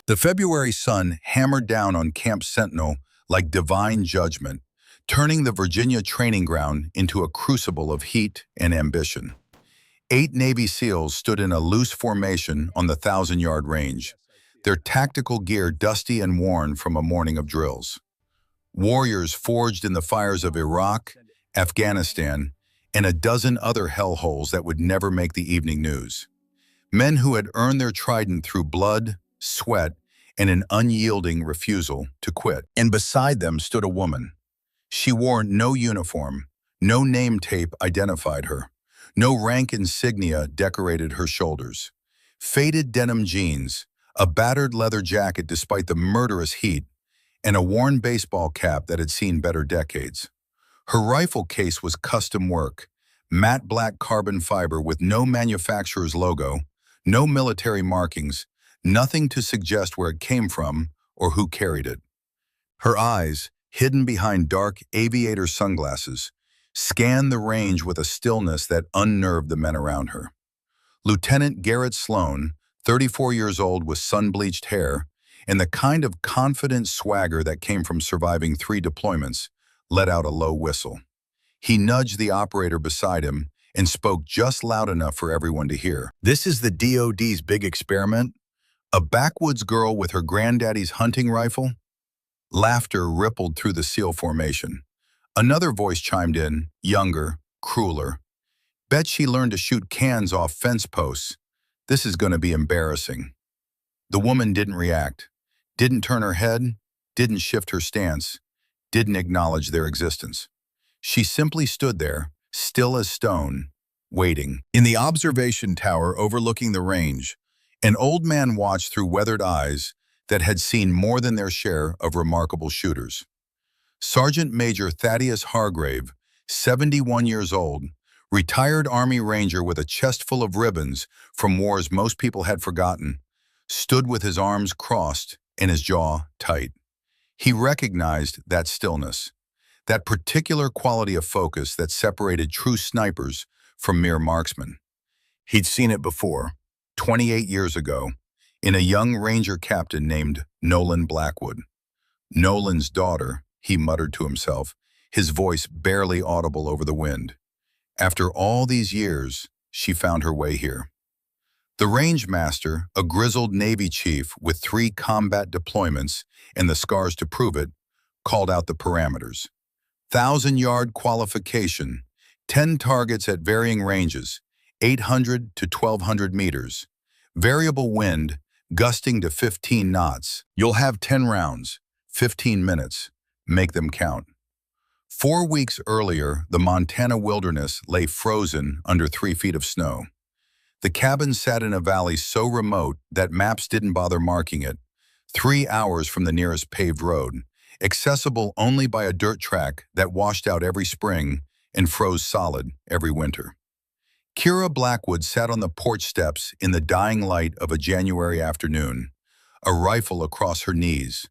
The February sun hammered down on Camp Sentinel like divine judgment, turning the Virginia training ground into a crucible of heat and ambition. 8 Navy SEALs stood in a loose formation on the 1,000-yard range, their tactical gear dusty and worn from a morning of drills. Warriors forged in the fires of Iraq, Afghanistan, and a dozen other hellholes that would never make the evening news. Men who had earned their trident through blood, sweat, and an unyielding refusal to quit. And beside them stood a woman. She wore no uniform, no name tape identified her, no rank insignia decorated her shoulders. Faded denim jeans, a battered leather jacket despite the murderous heat, and a worn baseball cap that had seen better decades. Her rifle case was custom work, matte black carbon fiber with no manufacturer's logo, no military markings, nothing to suggest where it came from or who carried it. Her eyes, hidden behind dark aviator sunglasses, scanned the range with a stillness that unnerved the men around her. Lieutenant Garrett Sloan, 34 years old with sun-bleached hair, and the kind of confident swagger that came from surviving 3 deployments, let out a low whistle. He nudged the operator beside him and spoke just loud enough for everyone to hear. "This is the DoD's big experiment? A backwoods girl with her granddaddy's hunting rifle?" Laughter rippled through the SEAL formation. Another voice chimed in, younger, crueler. "Bet she learned to shoot cans off fence posts. This is going to be embarrassing." The woman didn't react, didn't turn her head, didn't shift her stance, didn't acknowledge their existence. She simply stood there, still as stone, waiting. In the observation tower overlooking the range, an old man watched through weathered eyes that had seen more than their share of remarkable shooters. Sergeant Major Thaddeus Hargrave, 71 years old, retired Army Ranger with a chest full of ribbons from wars most people had forgotten, stood with his arms crossed and his jaw tight. He recognized that stillness, that particular quality of focus that separated true snipers from mere marksmen. He'd seen it before, 28 years ago, in a young Ranger captain named Nolan Blackwood. Nolan's daughter, he muttered to himself, his voice barely audible over the wind. After all these years, she found her way here. The range master, a grizzled Navy chief with 3 combat deployments and the scars to prove it, called out the parameters. 1,000-yard qualification, 10 targets at varying ranges, 800 to 1,200 meters. Variable wind, gusting to 15 knots. You'll have 10 rounds, 15 minutes. Make them count. 4 weeks earlier, the Montana wilderness lay frozen under 3 feet of snow. The cabin sat in a valley so remote that maps didn't bother marking it, 3 hours from the nearest paved road, accessible only by a dirt track that washed out every spring and froze solid every winter. Kira Blackwood sat on the porch steps in the dying light of a January afternoon, a rifle across her knees,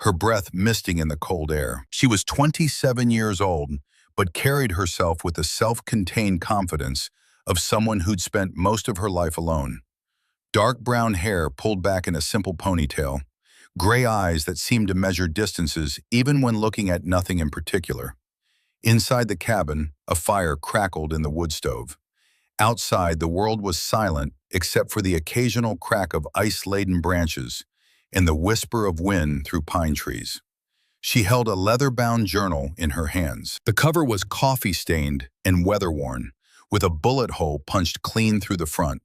her breath misting in the cold air. She was 27 years old, but carried herself with the self-contained confidence of someone who'd spent most of her life alone. Dark brown hair pulled back in a simple ponytail, gray eyes that seemed to measure distances even when looking at nothing in particular. Inside the cabin, a fire crackled in the wood stove. Outside, the world was silent except for the occasional crack of ice-laden branches and the whisper of wind through pine trees. She held a leather-bound journal in her hands. The cover was coffee-stained and weather-worn, with a bullet hole punched clean through the front.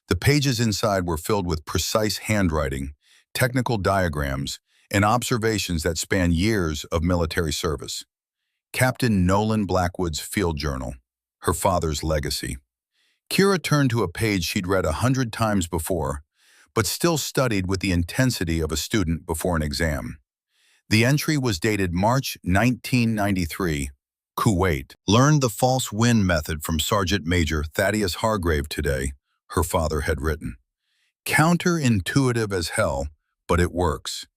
The pages inside were filled with precise handwriting, technical diagrams, and observations that spanned years of military service. Captain Nolan Blackwood's field journal, her father's legacy. Kira turned to a page she'd read 100 times before, but still studied with the intensity of a student before an exam. The entry was dated March 1993, Kuwait. Learned the false wind method from Sergeant Major Thaddeus Hargrave today, her father had written. Counterintuitive as hell, but it works.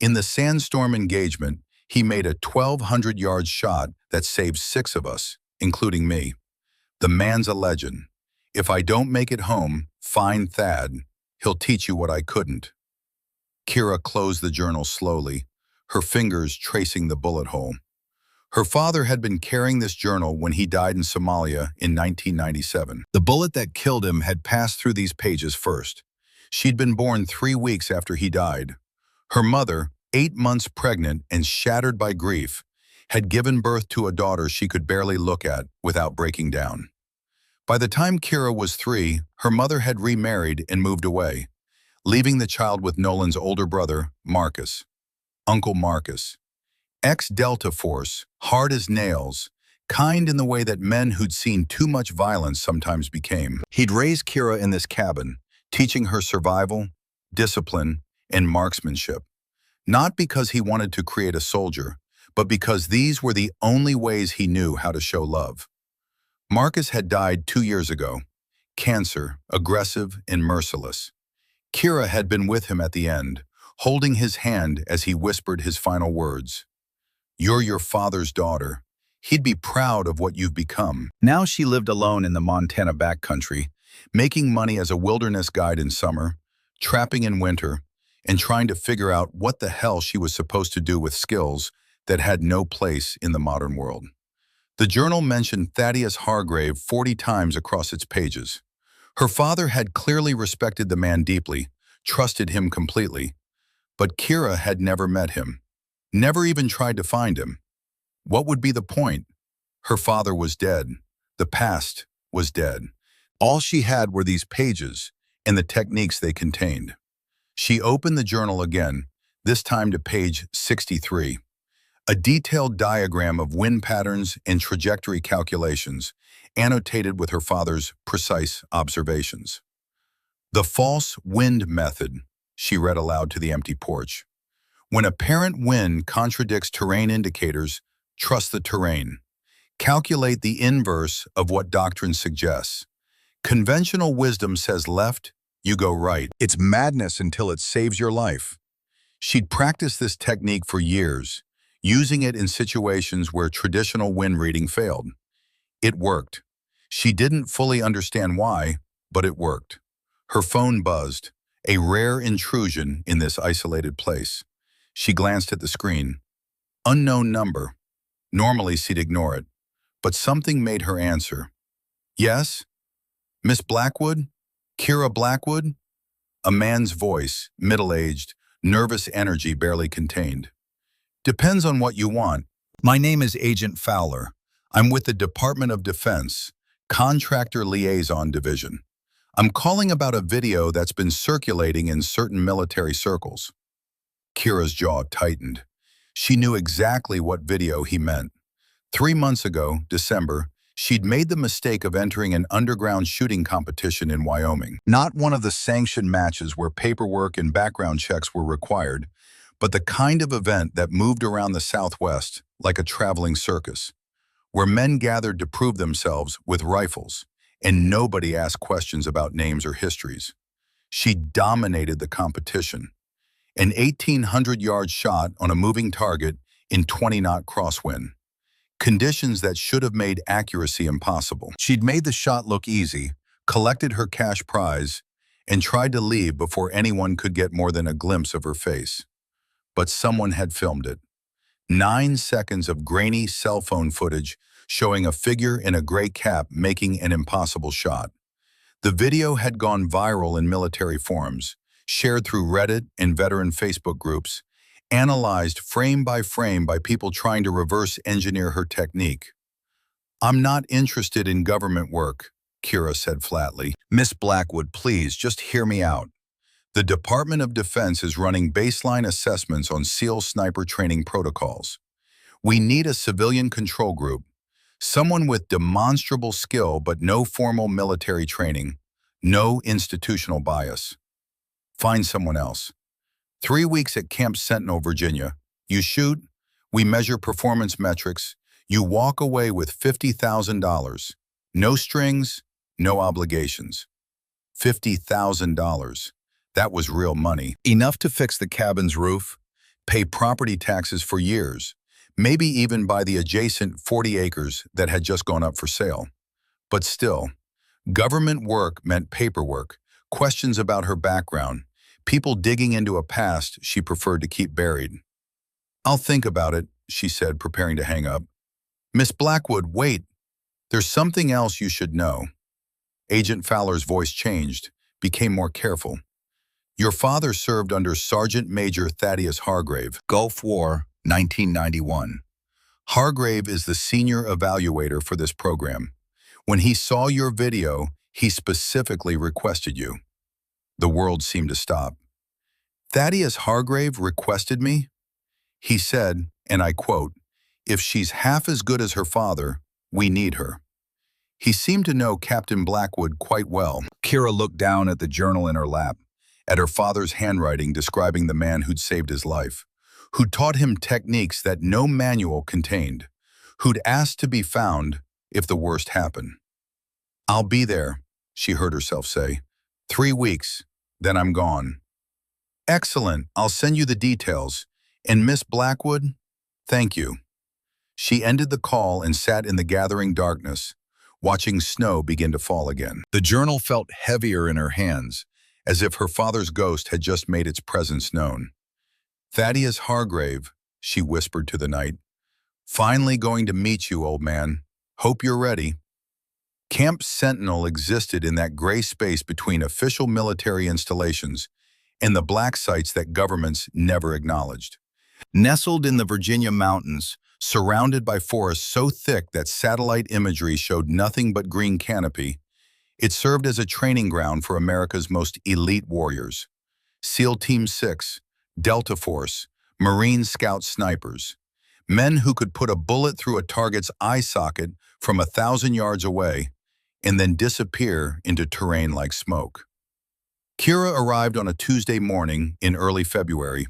In the sandstorm engagement, he made a 1,200-yard shot that saved 6 of us, including me. The man's a legend. If I don't make it home, find Thad. He'll teach you what I couldn't. Kira closed the journal slowly, her fingers tracing the bullet hole. Her father had been carrying this journal when he died in Somalia in 1997. The bullet that killed him had passed through these pages first. She'd been born 3 weeks after he died. Her mother, 8 months pregnant and shattered by grief, had given birth to a daughter she could barely look at without breaking down. By the time Kira was 3, her mother had remarried and moved away, leaving the child with Nolan's older brother, Marcus. Uncle Marcus. Ex-Delta Force, hard as nails, kind in the way that men who'd seen too much violence sometimes became. He'd raised Kira in this cabin, teaching her survival, discipline, and marksmanship. Not because he wanted to create a soldier, but because these were the only ways he knew how to show love. Marcus had died 2 years ago. Cancer, aggressive and merciless. Kira had been with him at the end, holding his hand as he whispered his final words. "You're your father's daughter. He'd be proud of what you've become." Now she lived alone in the Montana backcountry, making money as a wilderness guide in summer, trapping in winter, and trying to figure out what the hell she was supposed to do with skills that had no place in the modern world. The journal mentioned Thaddeus Hargrave 40 times across its pages. Her father had clearly respected the man deeply, trusted him completely, but Kira had never met him, never even tried to find him. What would be the point? Her father was dead. The past was dead. All she had were these pages and the techniques they contained. She opened the journal again, this time to page 63. A detailed diagram of wind patterns and trajectory calculations, annotated with her father's precise observations. "The false wind method," she read aloud to the empty porch. "When apparent wind contradicts terrain indicators, trust the terrain. Calculate the inverse of what doctrine suggests. Conventional wisdom says left, you go right. It's madness until it saves your life." She'd practiced this technique for years, using it in situations where traditional wind reading failed. It worked. She didn't fully understand why, but it worked. Her phone buzzed, a rare intrusion in this isolated place. She glanced at the screen. Unknown number. Normally she'd ignore it, but something made her answer. "Yes? Miss Blackwood? Kira Blackwood?" A man's voice, middle-aged, nervous energy barely contained. "Depends on what you want. My name is Agent Fowler. I'm with the Department of Defense, Contractor Liaison Division. I'm calling about a video that's been circulating in certain military circles." Kira's jaw tightened. She knew exactly what video he meant. 3 months ago, December, she'd made the mistake of entering an underground shooting competition in Wyoming. Not one of the sanctioned matches where paperwork and background checks were required, but the kind of event that moved around the Southwest like a traveling circus, where men gathered to prove themselves with rifles, and nobody asked questions about names or histories. She dominated the competition. An 1,800-yard shot on a moving target in 20-knot crosswind. Conditions that should have made accuracy impossible. She'd made the shot look easy, collected her cash prize, and tried to leave before anyone could get more than a glimpse of her face. But someone had filmed it. 9 seconds of grainy cell phone footage showing a figure in a gray cap making an impossible shot. The video had gone viral in military forums, shared through Reddit and veteran Facebook groups, analyzed frame by people trying to reverse engineer her technique. "I'm not interested in government work," Kira said flatly. "Miss Blackwood, please, just hear me out. The Department of Defense is running baseline assessments on SEAL sniper training protocols. We need a civilian control group, someone with demonstrable skill but no formal military training, no institutional bias. Find someone else. 3 weeks at Camp Sentinel, Virginia. You shoot, we measure performance metrics, you walk away with $50,000. No strings, no obligations. $50,000. That was real money. Enough to fix the cabin's roof, pay property taxes for years, maybe even buy the adjacent 40 acres that had just gone up for sale. But still, government work meant paperwork, questions about her background, people digging into a past she preferred to keep buried. "I'll think about it," she said, preparing to hang up. "Miss Blackwood, wait. There's something else you should know." Agent Fowler's voice changed, became more careful. "Your father served under Sergeant Major Thaddeus Hargrave, Gulf War, 1991. Hargrave is the senior evaluator for this program. When he saw your video, he specifically requested you." The world seemed to stop. "Thaddeus Hargrave requested me?" He said, and I quote, "If she's half as good as her father, we need her." He seemed to know Captain Blackwood quite well. Kira looked down at the journal in her lap, at her father's handwriting describing the man who'd saved his life, who'd taught him techniques that no manual contained, who'd asked to be found if the worst happened. "I'll be there," she heard herself say. "3 weeks, then I'm gone." "Excellent, I'll send you the details. And Miss Blackwood, thank you." She ended the call and sat in the gathering darkness, watching snow begin to fall again. The journal felt heavier in her hands, as if her father's ghost had just made its presence known. "Thaddeus Hargrave," she whispered to the night. "Finally going to meet you, old man. Hope you're ready." Camp Sentinel existed in that gray space between official military installations and the black sites that governments never acknowledged. Nestled in the Virginia mountains, surrounded by forests so thick that satellite imagery showed nothing but green canopy, it served as a training ground for America's most elite warriors. SEAL Team 6, Delta Force, Marine Scout snipers, men who could put a bullet through a target's eye socket from 1,000 yards away and then disappear into terrain like smoke. Kira arrived on a Tuesday morning in early February,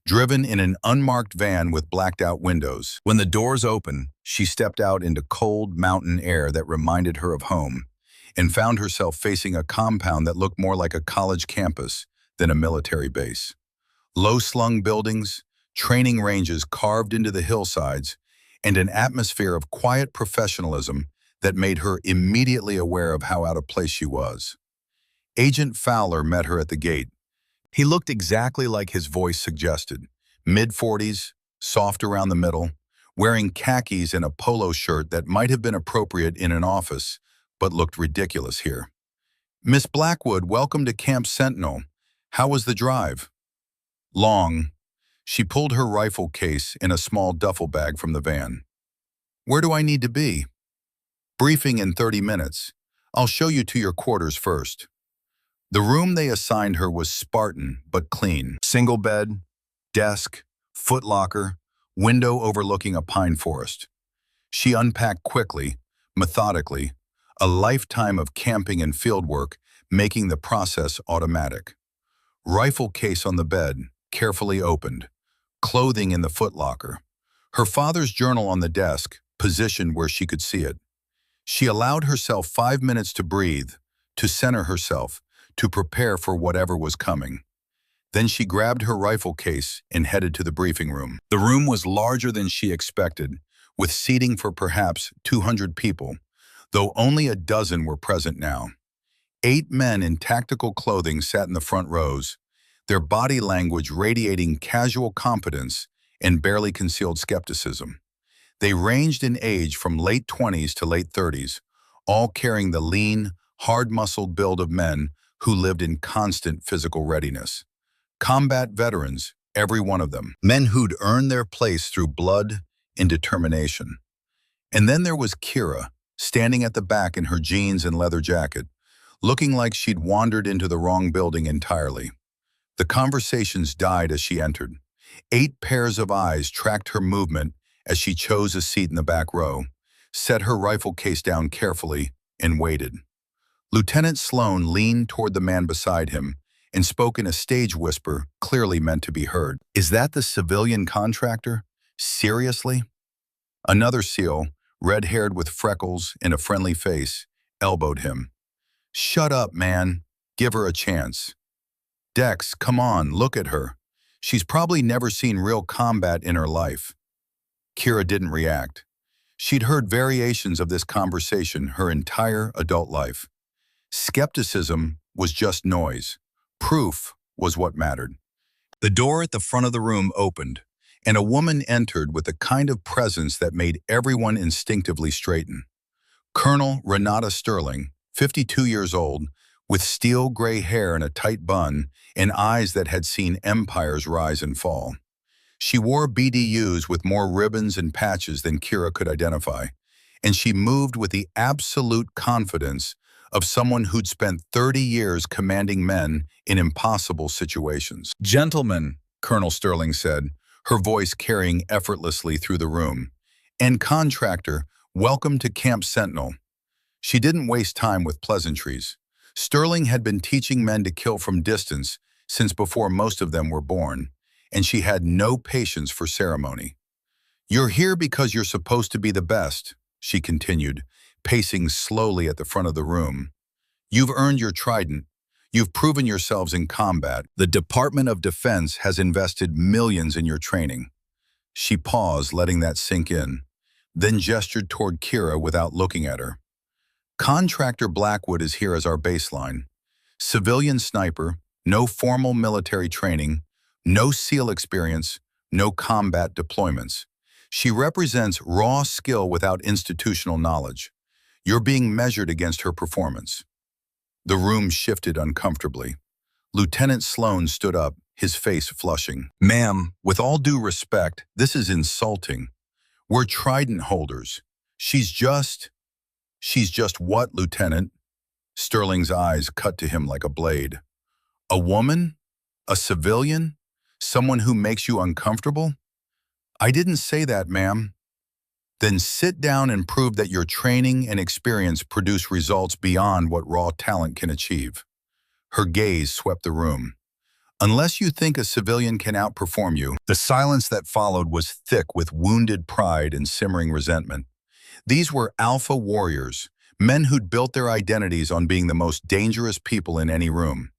driven in an unmarked van with blacked-out windows. When the doors opened, she stepped out into cold mountain air that reminded her of home and found herself facing a compound that looked more like a college campus than a military base. Low-slung buildings, training ranges carved into the hillsides, and an atmosphere of quiet professionalism that made her immediately aware of how out of place she was. Agent Fowler met her at the gate. He looked exactly like his voice suggested, mid-40s, soft around the middle, wearing khakis and a polo shirt that might have been appropriate in an office, but looked ridiculous here. "Miss Blackwood, welcome to Camp Sentinel. How was the drive?" "Long." She pulled her rifle case and a small duffel bag from the van. "Where do I need to be?" "Briefing in 30 minutes. I'll show you to your quarters first." The room they assigned her was Spartan but clean. Single bed, desk, footlocker, window overlooking a pine forest. She unpacked quickly, methodically, a lifetime of camping and fieldwork making the process automatic. Rifle case on the bed, carefully opened. Clothing in the footlocker. Her father's journal on the desk, positioned where she could see it. She allowed herself 5 minutes to breathe, to center herself, to prepare for whatever was coming. Then she grabbed her rifle case and headed to the briefing room. The room was larger than she expected, with seating for perhaps 200 people, though only a dozen were present now. 8 men in tactical clothing sat in the front rows, their body language radiating casual competence and barely concealed skepticism. They ranged in age from late 20s to late 30s, all carrying the lean, hard-muscled build of men who lived in constant physical readiness. Combat veterans, every one of them. Men who'd earned their place through blood and determination. And then there was Kira, standing at the back in her jeans and leather jacket, looking like she'd wandered into the wrong building entirely. The conversations died as she entered. 8 pairs of eyes tracked her movement as she chose a seat in the back row, set her rifle case down carefully, and waited. Lieutenant Sloan leaned toward the man beside him and spoke in a stage whisper clearly meant to be heard. "Is that the civilian contractor? Seriously?" Another SEAL, red-haired with freckles and a friendly face, elbowed him. "Shut up, man. Give her a chance." "Dex, come on, look at her. She's probably never seen real combat in her life." Kira didn't react. She'd heard variations of this conversation her entire adult life. Skepticism was just noise. Proof was what mattered. The door at the front of the room opened, and a woman entered with a kind of presence that made everyone instinctively straighten. Colonel Renata Sterling, 52 years old, with steel gray hair and a tight bun, and eyes that had seen empires rise and fall. She wore BDUs with more ribbons and patches than Kira could identify, and she moved with the absolute confidence of someone who'd spent 30 years commanding men in impossible situations. "Gentlemen," Colonel Sterling said, her voice carrying effortlessly through the room, "and contractor, welcome to Camp Sentinel." She didn't waste time with pleasantries. Sterling had been teaching men to kill from distance since before most of them were born, and she had no patience for ceremony. "You're here because you're supposed to be the best," she continued, pacing slowly at the front of the room. "You've earned your trident. You've proven yourselves in combat. The Department of Defense has invested millions in your training." She paused, letting that sink in, then gestured toward Kira without looking at her. "Contractor Blackwood is here as our baseline. Civilian sniper, no formal military training, no SEAL experience, no combat deployments. She represents raw skill without institutional knowledge. You're being measured against her performance." The room shifted uncomfortably. Lieutenant Sloan stood up, his face flushing. "Ma'am, with all due respect, this is insulting. We're trident holders. She's just what, Lieutenant?" Sterling's eyes cut to him like a blade. "A woman? A civilian? Someone who makes you uncomfortable?" "I didn't say that, ma'am." "Then sit down and prove that your training and experience produce results beyond what raw talent can achieve." Her gaze swept the room. "Unless you think a civilian can outperform you." The silence that followed was thick with wounded pride and simmering resentment. These were alpha warriors, men who'd built their identities on being the most dangerous people in any room.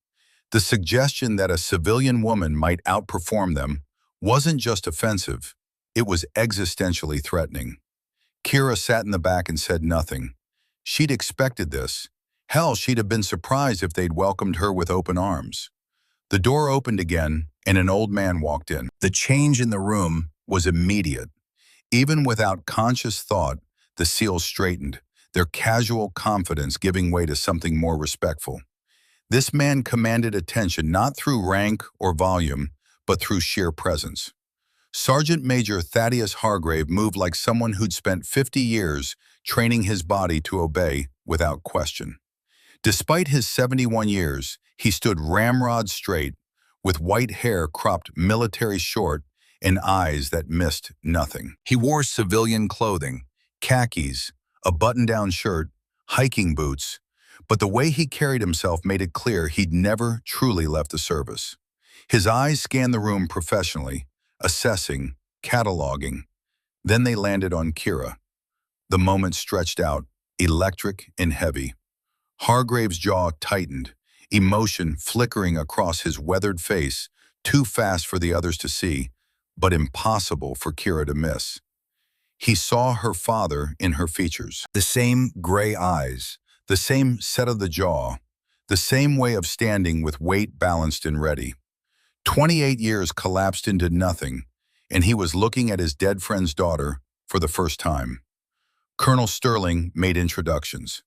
The suggestion that a civilian woman might outperform them wasn't just offensive, it was existentially threatening. Kira sat in the back and said nothing. She'd expected this. Hell, she'd have been surprised if they'd welcomed her with open arms. The door opened again, and an old man walked in. The change in the room was immediate. Even without conscious thought, the SEALs straightened, their casual confidence giving way to something more respectful. This man commanded attention not through rank or volume, but through sheer presence. Sergeant Major Thaddeus Hargrave moved like someone who'd spent 50 years training his body to obey without question. Despite his 71 years, he stood ramrod straight, with white hair cropped military short and eyes that missed nothing. He wore civilian clothing, khakis, a button-down shirt, hiking boots, but the way he carried himself made it clear he'd never truly left the service. His eyes scanned the room professionally, assessing, cataloging. Then they landed on Kira. The moment stretched out, electric and heavy. Hargrave's jaw tightened, emotion flickering across his weathered face, too fast for the others to see, but impossible for Kira to miss. He saw her father in her features. The same gray eyes, the same set of the jaw, the same way of standing with weight balanced and ready. 28 years collapsed into nothing, and he was looking at his dead friend's daughter for the first time. Colonel Sterling made introductions.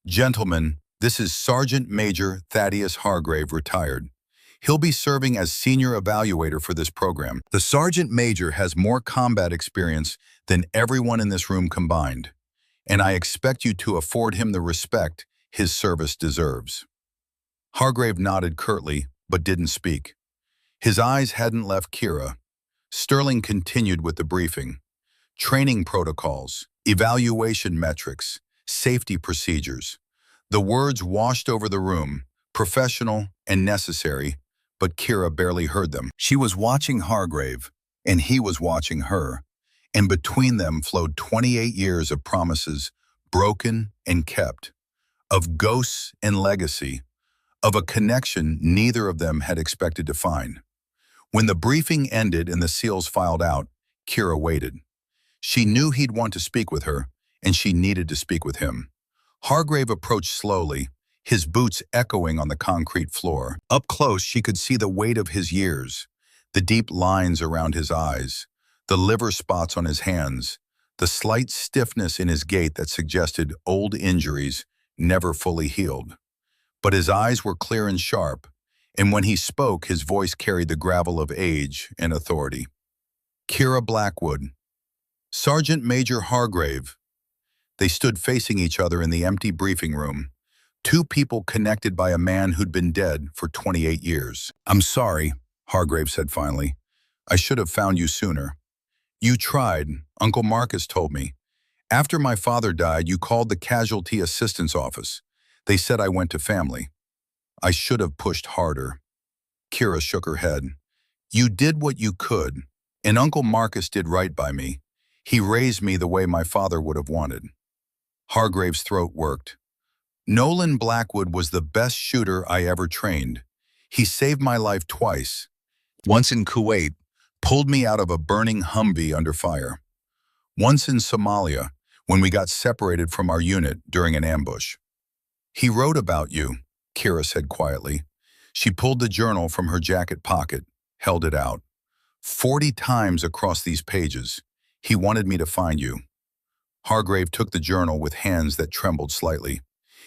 "Gentlemen, this is Sergeant Major Thaddeus Hargrave, retired. He'll be serving as senior evaluator for this program. The Sergeant Major has more combat experience than everyone in this room combined, and I expect you to afford him the respect his service deserves." Hargrave nodded curtly, but didn't speak. His eyes hadn't left Kira. Sterling continued with the briefing. Training protocols, evaluation metrics, safety procedures. The words washed over the room, professional and necessary, but Kira barely heard them. She was watching Hargrave, and he was watching her, and between them flowed 28 years of promises, broken and kept, of ghosts and legacy, of a connection neither of them had expected to find. When the briefing ended and the SEALs filed out, Kira waited. She knew he'd want to speak with her, and she needed to speak with him. Hargrave approached slowly, his boots echoing on the concrete floor. Up close, she could see the weight of his years, the deep lines around his eyes, the liver spots on his hands, the slight stiffness in his gait that suggested old injuries never fully healed. But his eyes were clear and sharp, and when he spoke, his voice carried the gravel of age and authority. Kira Blackwood, Sergeant Major Hargrave. They stood facing each other in the empty briefing room, two people connected by a man who'd been dead for 28 years. "I'm sorry," Hargrave said finally. "I should have found you sooner. You tried, Uncle Marcus told me. After my father died, you called the Casualty Assistance Office. They said I went to family. I should have pushed harder." Kira shook her head. "You did what you could, and Uncle Marcus did right by me. He raised me the way my father would have wanted." Hargrave's throat worked. "Nolan Blackwood was the best shooter I ever trained. He saved my life twice. Once in Kuwait, pulled me out of a burning Humvee under fire. Once in Somalia, when we got separated from our unit during an ambush." "He wrote about you," Kira said quietly. She pulled the journal from her jacket pocket, held it out. 40 times across these pages, he wanted me to find you." Hargrave took the journal with hands that trembled slightly.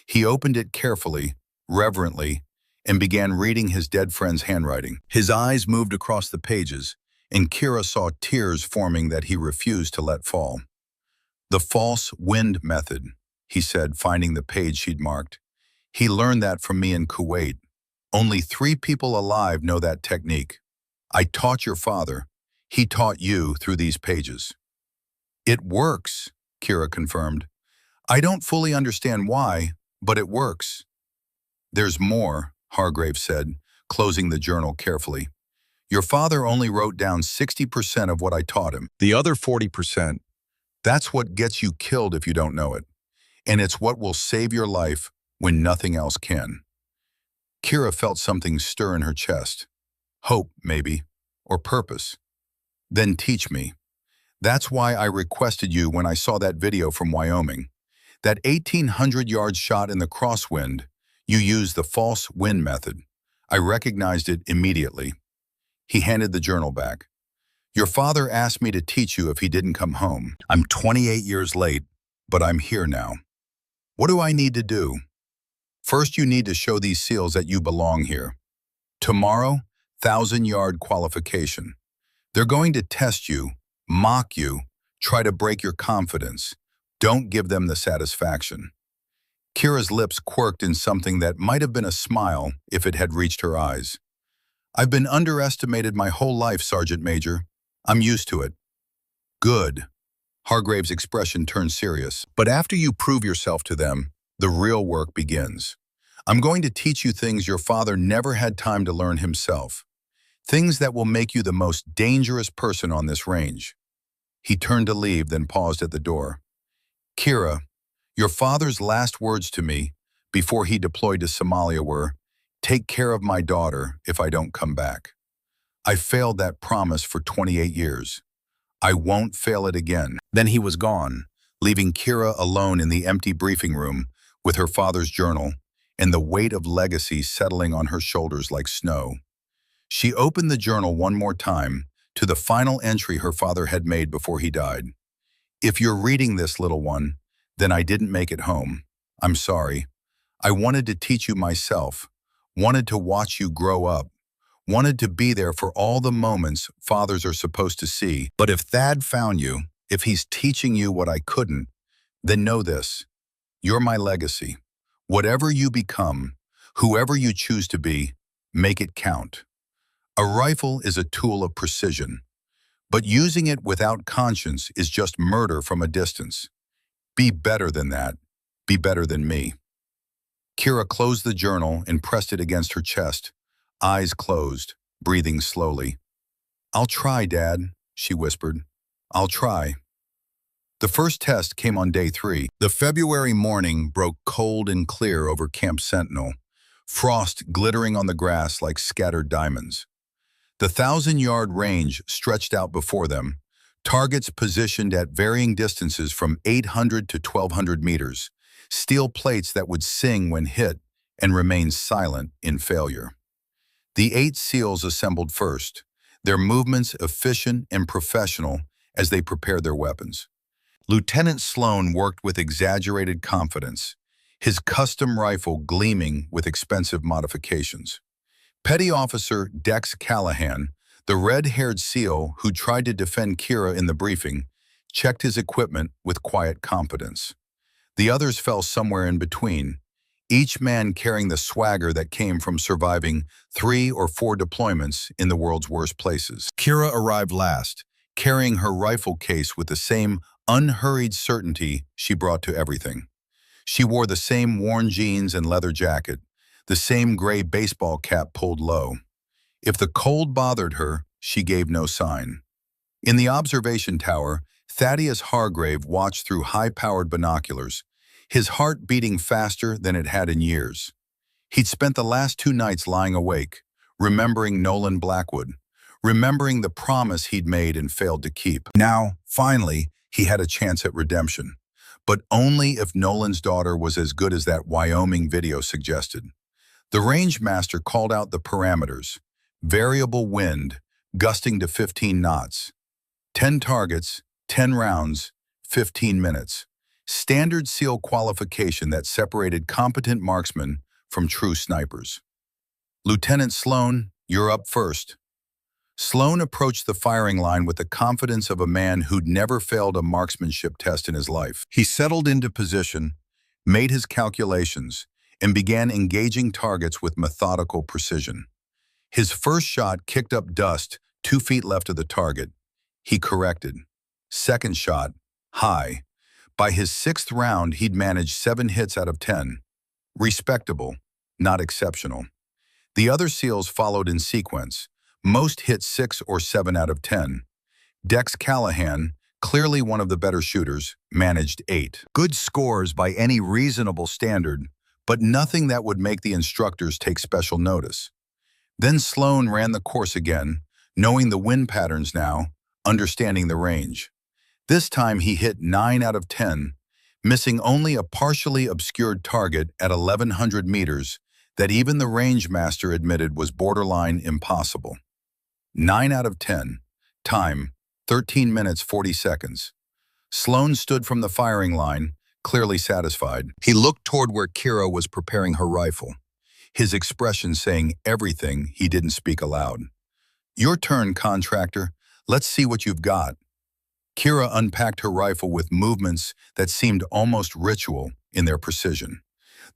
He opened it carefully, reverently, and began reading his dead friend's handwriting. His eyes moved across the pages, and Kira saw tears forming that he refused to let fall. "The false wind method," he said, finding the page she'd marked. "He learned that from me in Kuwait. Only 3 people alive know that technique. I taught your father. He taught you through these pages." "It works," Kira confirmed. "I don't fully understand why, but it works." "There's more," Hargrave said, closing the journal carefully. "Your father only wrote down 60% of what I taught him. The other 40%, that's what gets you killed if you don't know it. And it's what will save your life when nothing else can." Kira felt something stir in her chest. Hope, maybe, or purpose. "Then teach me. That's why I requested you when I saw that video from Wyoming. That 1,800-yard shot in the crosswind, you used the false wind method. I recognized it immediately." He handed the journal back. "Your father asked me to teach you if he didn't come home. I'm 28 years late, but I'm here now. What do I need to do? First, you need to show these SEALs that you belong here. Tomorrow, 1,000-yard qualification. They're going to test you, mock you, try to break your confidence. Don't give them the satisfaction." Kira's lips quirked in something that might have been a smile if it had reached her eyes. "I've been underestimated my whole life, Sergeant Major. I'm used to it." "Good." Hargrave's expression turned serious. "But after you prove yourself to them, the real work begins. I'm going to teach you things your father never had time to learn himself. Things that will make you the most dangerous person on this range." He turned to leave, then paused at the door. "Kira, your father's last words to me before he deployed to Somalia were, 'Take care of my daughter if I don't come back.' I failed that promise for 28 years. I won't fail it again." Then he was gone, leaving Kira alone in the empty briefing room with her father's journal and the weight of legacy settling on her shoulders like snow. She opened the journal one more time to the final entry her father had made before he died. "If you're reading this, little one, then I didn't make it home. I'm sorry. I wanted to teach you myself, wanted to watch you grow up, wanted to be there for all the moments fathers are supposed to see. But if Thad found you, if he's teaching you what I couldn't, then know this. You're my legacy. Whatever you become, whoever you choose to be, make it count. A rifle is a tool of precision, but using it without conscience is just murder from a distance. Be better than that. Be better than me." Kira closed the journal and pressed it against her chest, eyes closed, breathing slowly. "I'll try, Dad," she whispered. "I'll try." The first test came on day 3. The February morning broke cold and clear over Camp Sentinel, frost glittering on the grass like scattered diamonds. The 1,000-yard range stretched out before them, targets positioned at varying distances from 800 to 1,200 meters, steel plates that would sing when hit and remained silent in failure. The 8 SEALs assembled first, their movements efficient and professional as they prepared their weapons. Lieutenant Sloan worked with exaggerated confidence, his custom rifle gleaming with expensive modifications. Petty Officer Dex Callahan, the red-haired SEAL who tried to defend Kira in the briefing, checked his equipment with quiet confidence. The others fell somewhere in between, each man carrying the swagger that came from surviving 3 or 4 deployments in the world's worst places. Kira arrived last, carrying her rifle case with the same unhurried certainty she brought to everything. She wore the same worn jeans and leather jacket, the same gray baseball cap pulled low. If the cold bothered her, she gave no sign. In the observation tower, Thaddeus Hargrave watched through high-powered binoculars, his heart beating faster than it had in years. He'd spent the last 2 nights lying awake, remembering Nolan Blackwood, remembering the promise he'd made and failed to keep. Now, finally, he had a chance at redemption, but only if Nolan's daughter was as good as that Wyoming video suggested. The range master called out the parameters: variable wind, gusting to 15 knots, 10 targets, 10 rounds, 15 minutes. Standard SEAL qualification that separated competent marksmen from true snipers. Lieutenant Sloan, you're up first. Sloan approached the firing line with the confidence of a man who'd never failed a marksmanship test in his life. He settled into position, made his calculations, and began engaging targets with methodical precision. His first shot kicked up dust 2 feet left of the target. He corrected. Second shot, high. By his 6th round, he'd managed 7 hits out of 10. Respectable, not exceptional. The other SEALs followed in sequence. Most hit 6 or 7 out of 10. Dex Callahan, clearly one of the better shooters, managed 8. Good scores by any reasonable standard, but nothing that would make the instructors take special notice. Then Sloan ran the course again, knowing the wind patterns now, understanding the range. This time he hit 9 out of 10, missing only a partially obscured target at 1,100 meters that even the range master admitted was borderline impossible. 9 out of 10. Time, 13 minutes 40 seconds. Sloan stood from the firing line, clearly satisfied. He looked toward where Kira was preparing her rifle, his expression saying everything he didn't speak aloud. Your turn, contractor. Let's see what you've got. Kira unpacked her rifle with movements that seemed almost ritual in their precision.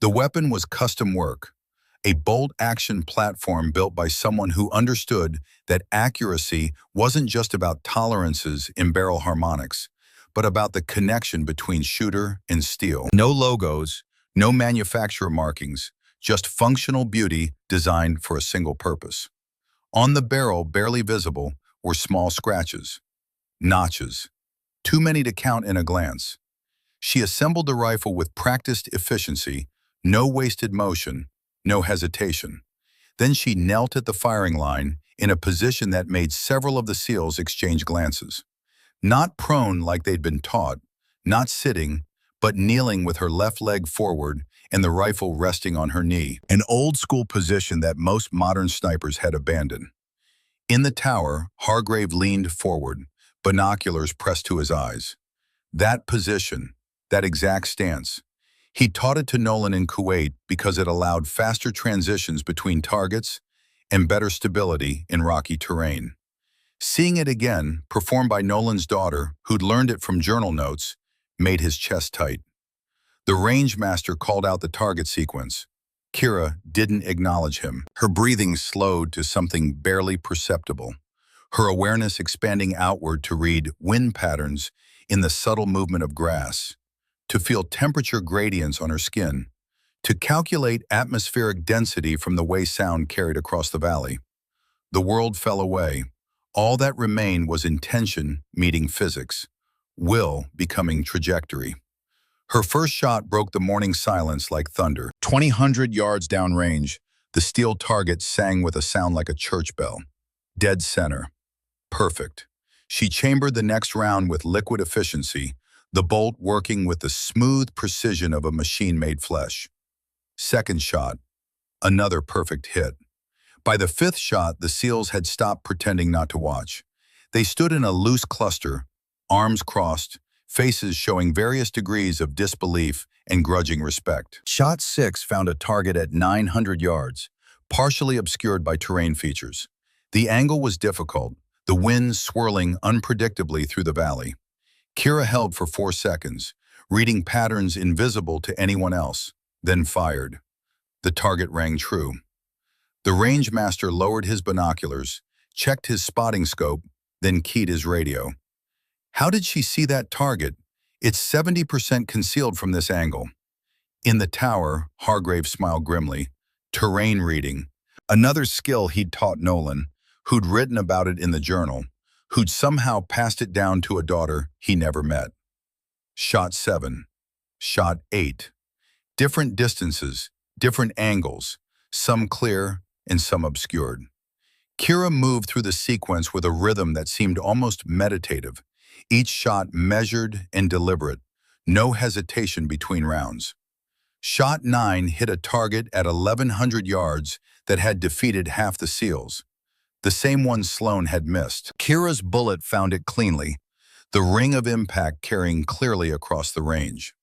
The weapon was custom work, a bolt-action platform built by someone who understood that accuracy wasn't just about tolerances in barrel harmonics, but about the connection between shooter and steel. No logos, no manufacturer markings, just functional beauty designed for a single purpose. On the barrel, barely visible, were small scratches. Notches. Too many to count in a glance. She assembled the rifle with practiced efficiency, no wasted motion, no hesitation. Then she knelt at the firing line in a position that made several of the SEALs exchange glances. Not prone like they'd been taught, not sitting, but kneeling with her left leg forward and the rifle resting on her knee, an old-school position that most modern snipers had abandoned. In the tower, Hargrave leaned forward, binoculars pressed to his eyes. That position, that exact stance, he taught it to Nolan in Kuwait because it allowed faster transitions between targets and better stability in rocky terrain. Seeing it again, performed by Nolan's daughter, who'd learned it from journal notes, made his chest tight. The range master called out the target sequence. Kira didn't acknowledge him. Her breathing slowed to something barely perceptible, her awareness expanding outward to read wind patterns in the subtle movement of grass, to feel temperature gradients on her skin, to calculate atmospheric density from the way sound carried across the valley. The world fell away. All that remained was intention meeting physics, will becoming trajectory. Her first shot broke the morning silence like thunder. 200 yards downrange, the steel target sang with a sound like a church bell. Dead center. Perfect. She chambered the next round with liquid efficiency, the bolt working with the smooth precision of a machine-made flesh. Second shot, Another perfect hit. By the fifth shot, the SEALs had stopped pretending not to watch. They stood in a loose cluster, arms crossed, faces showing various degrees of disbelief and grudging respect. Shot 6 found a target at 900 yards, partially obscured by terrain features. The angle was difficult, the wind swirling unpredictably through the valley. Kira held for 4 seconds, reading patterns invisible to anyone else, then fired. The target rang true. The range master lowered his binoculars, checked his spotting scope, then keyed his radio. How did she see that target? It's 70% concealed from this angle. In the tower, Hargrave smiled grimly. Terrain reading. Another skill he'd taught Nolan, who'd written about it in the journal, who'd somehow passed it down to a daughter he never met. Shot 7. Shot 8. Different distances, different angles, some clear and some obscured. Kira moved through the sequence with a rhythm that seemed almost meditative, each shot measured and deliberate, no hesitation between rounds. Shot 9 hit a target at 1,100 yards that had defeated half the SEALs, the same one Sloan had missed. Kira's bullet found it cleanly, the ring of impact carrying clearly across the range.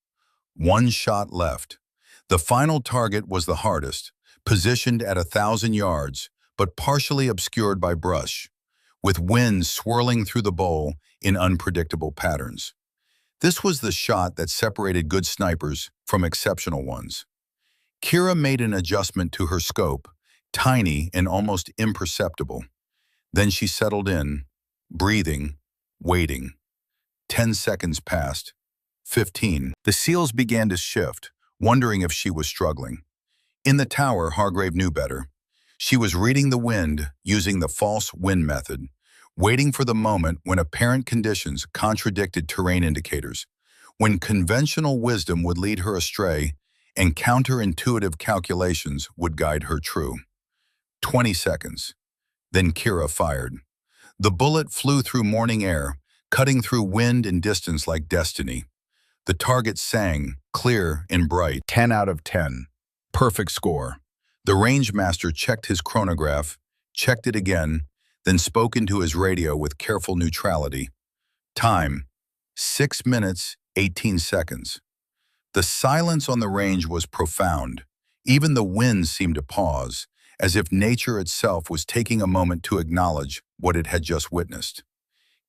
1 shot left. The final target was the hardest, positioned at 1,000 yards, but partially obscured by brush, with wind swirling through the bowl in unpredictable patterns. This was the shot that separated good snipers from exceptional ones. Kira made an adjustment to her scope, tiny and almost imperceptible. Then she settled in, breathing, waiting. 10 seconds passed. 15. The SEALs began to shift, wondering if she was struggling. In the tower, Hargrave knew better. She was reading the wind using the false wind method, waiting for the moment when apparent conditions contradicted terrain indicators, when conventional wisdom would lead her astray and counterintuitive calculations would guide her true. 20 seconds. Then Kira fired. The bullet flew through morning air, cutting through wind and distance like destiny. The target sang, clear and bright. 10 out of 10. Perfect score. The range master checked his chronograph, checked it again, then spoke into his radio with careful neutrality. Time, 6 minutes, 18 seconds. The silence on the range was profound. Even the wind seemed to pause, as if nature itself was taking a moment to acknowledge what it had just witnessed.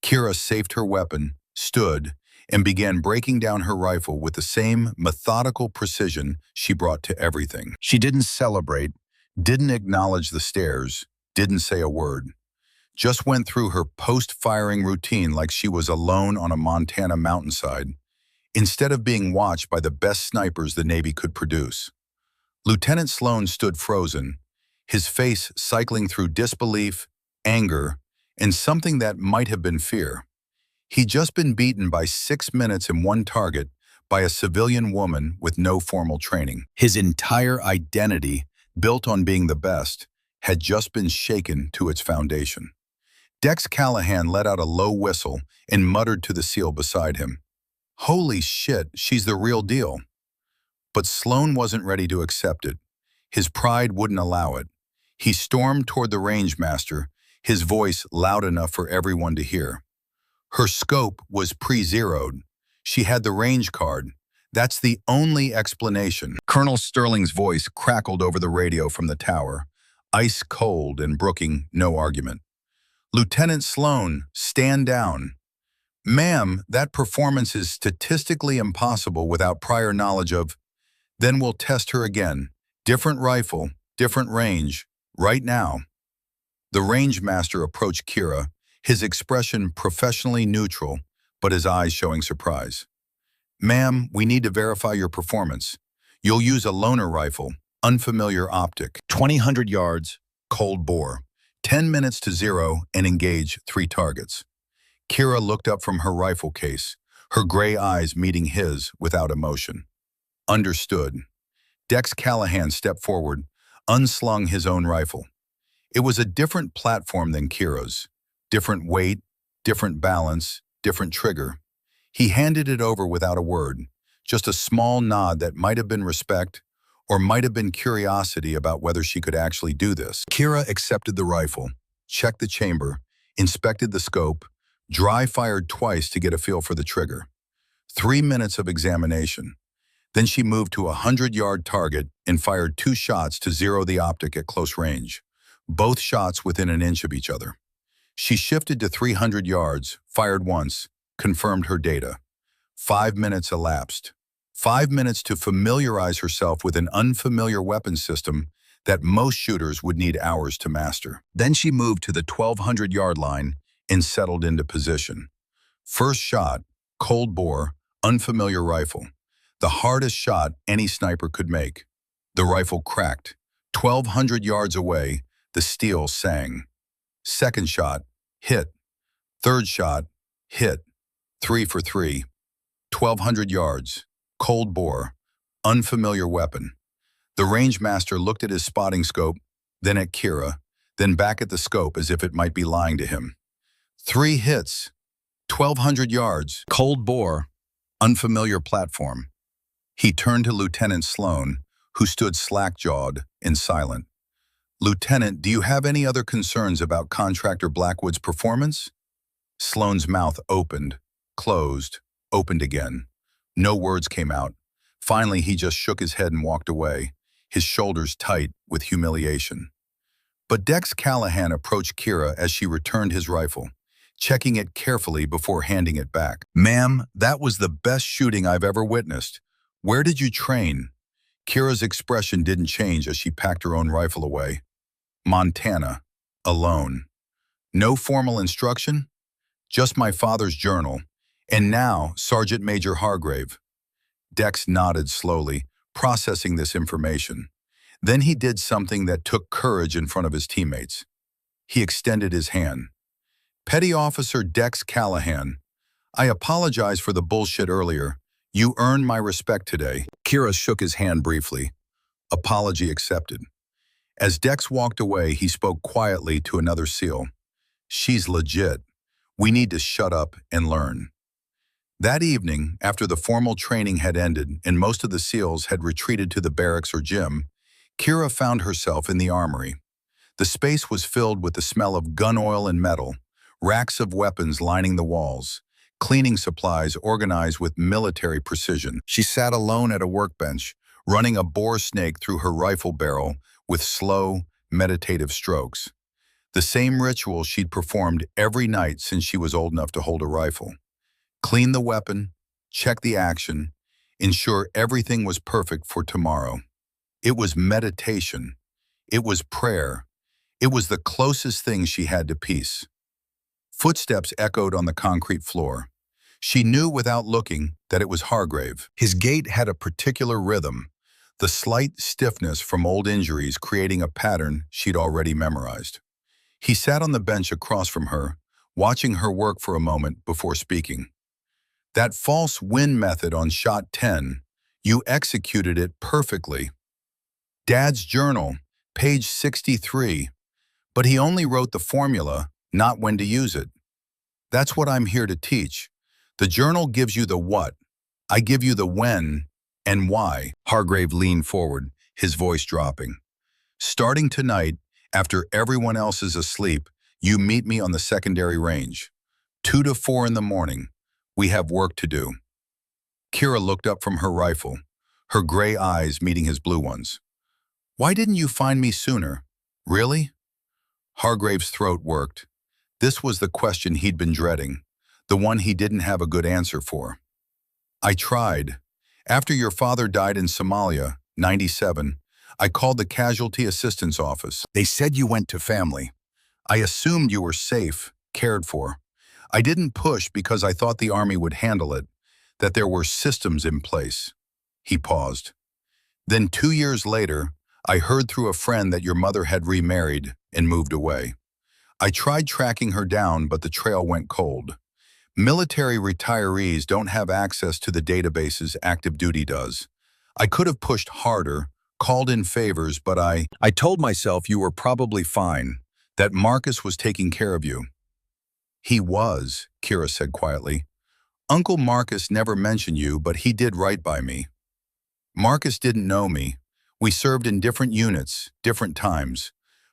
Kira safed her weapon, stood, and began breaking down her rifle with the same methodical precision she brought to everything. She didn't celebrate, didn't acknowledge the stares, didn't say a word. Just went through her post-firing routine like she was alone on a Montana mountainside, instead of being watched by the best snipers the Navy could produce. Lieutenant Sloan stood frozen, his face cycling through disbelief, anger, and something that might have been fear. He'd just been beaten by 6 minutes and 1 target by a civilian woman with no formal training. His entire identity, built on being the best, had just been shaken to its foundation. Dex Callahan let out a low whistle and muttered to the SEAL beside him, "Holy shit, she's the real deal." But Sloan wasn't ready to accept it. His pride wouldn't allow it. He stormed toward the range master, his voice loud enough for everyone to hear. Her scope was pre-zeroed. She had the range card. That's the only explanation. Colonel Sterling's voice crackled over the radio from the tower, ice cold and brooking no argument. "Lieutenant Sloan, stand down." "Ma'am, that performance is statistically impossible without prior knowledge of—" "Then we'll test her again. Different rifle, different range. Right now." The range master approached Kira, his expression professionally neutral, but his eyes showing surprise. "Ma'am, we need to verify your performance. You'll use a loaner rifle, unfamiliar optic, 2,000 yards, cold bore, 10 minutes to 0, and engage 3 targets." Kira looked up from her rifle case, her gray eyes meeting his without emotion. "Understood." Dex Callahan stepped forward, unslung his own rifle. It was a different platform than Kira's. Different weight, different balance, different trigger. He handed it over without a word, just a small nod that might have been respect or might have been curiosity about whether she could actually do this. Kira accepted the rifle, checked the chamber, inspected the scope, dry-fired twice to get a feel for the trigger. 3 minutes of examination. Then she moved to a 100-yard target and fired 2 shots to zero the optic at close range, both shots within an inch of each other. She shifted to 300 yards, fired once, confirmed her data. 5 minutes elapsed. 5 minutes to familiarize herself with an unfamiliar weapon system that most shooters would need hours to master. Then she moved to the 1,200-yard line and settled into position. First shot, cold bore, unfamiliar rifle. The hardest shot any sniper could make. The rifle cracked. 1,200 yards away, the steel sang. Second shot, hit. Third shot, hit. 3 for 3. 1,200 yards. Cold bore. Unfamiliar weapon. The range master looked at his spotting scope, then at Kira, then back at the scope as if it might be lying to him. 3 hits. 1,200 yards. Cold bore. Unfamiliar platform. He turned to Lieutenant Sloan, who stood slack-jawed and silent. "Lieutenant, do you have any other concerns about Contractor Blackwood's performance?" Sloan's mouth opened, closed, opened again. No words came out. Finally, he just shook his head and walked away, his shoulders tight with humiliation. But Dex Callahan approached Kira as she returned his rifle, checking it carefully before handing it back. "Ma'am, that was the best shooting I've ever witnessed. Where did you train?" Kira's expression didn't change as she packed her own rifle away. "Montana. Alone. No formal instruction? Just my father's journal. And now, Sergeant Major Hargrave." Dex nodded slowly, processing this information. Then he did something that took courage in front of his teammates. He extended his hand. "Petty Officer Dex Callahan, I apologize for the bullshit earlier. You earned my respect today." Kira shook his hand briefly. Apology accepted. As Dex walked away, he spoke quietly to another SEAL. "She's legit. We need to shut up and learn." That evening, after the formal training had ended and most of the SEALs had retreated to the barracks or gym, Kira found herself in the armory. The space was filled with the smell of gun oil and metal, racks of weapons lining the walls, cleaning supplies organized with military precision. She sat alone at a workbench, running a boar snake through her rifle barrel with slow, meditative strokes. The same ritual she'd performed every night since she was old enough to hold a rifle. Clean the weapon, check the action, ensure everything was perfect for tomorrow. It was meditation. It was prayer. It was the closest thing she had to peace. Footsteps echoed on the concrete floor. She knew without looking that it was Hargrave. His gait had a particular rhythm, the slight stiffness from old injuries creating a pattern she'd already memorized. He sat on the bench across from her, watching her work for a moment before speaking. "That false wind method on shot 10, you executed it perfectly. Dad's journal, page 63, but he only wrote the formula, not when to use it. That's what I'm here to teach. The journal gives you the what. I give you the when and why." Hargrave leaned forward, his voice dropping. "Starting tonight, after everyone else is asleep, you meet me on the secondary range. 2 to 4 in the morning. We have work to do." Kira looked up from her rifle, her gray eyes meeting his blue ones. "Why didn't you find me sooner? Really?" Hargrave's throat worked. This was the question he'd been dreading, the one he didn't have a good answer for. "I tried. After your father died in Somalia, 97, I called the Casualty Assistance Office. They said you went to family. I assumed you were safe, cared for. I didn't push because I thought the Army would handle it, that there were systems in place." He paused. "Then 2 years later, I heard through a friend that your mother had remarried and moved away. I tried tracking her down, but the trail went cold. Military retirees don't have access to the databases active duty does. I could have pushed harder, called in favors, but I told myself you were probably fine, that Marcus was taking care of you." "He was," Kira said quietly. "Uncle Marcus never mentioned you, but he did right by me. Marcus didn't know me. We served in different units, different times.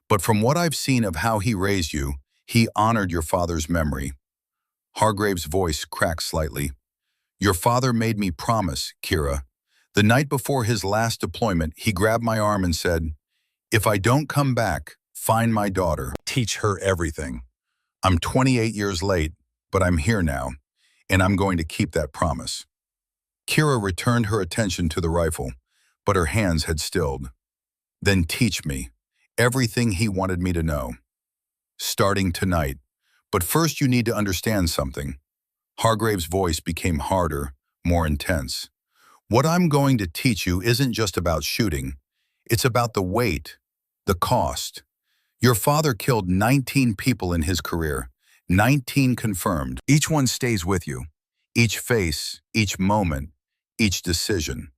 But from what I've seen of how he raised you, he honored your father's memory. Hargrave's voice cracked slightly. Your father made me promise, Kira. The night before his last deployment, he grabbed my arm and said, if I don't come back, find my daughter. Teach her everything. I'm 28 years late, but I'm here now, and I'm going to keep that promise. Kira returned her attention to the rifle, but her hands had stilled. Then teach me everything he wanted me to know. Starting tonight. But first you need to understand something. Hargrave's voice became harder, more intense. What I'm going to teach you isn't just about shooting. It's about the weight, the cost. Your father killed 19 people in his career, 19 confirmed. Each one stays with you. Each face, each moment, each decision.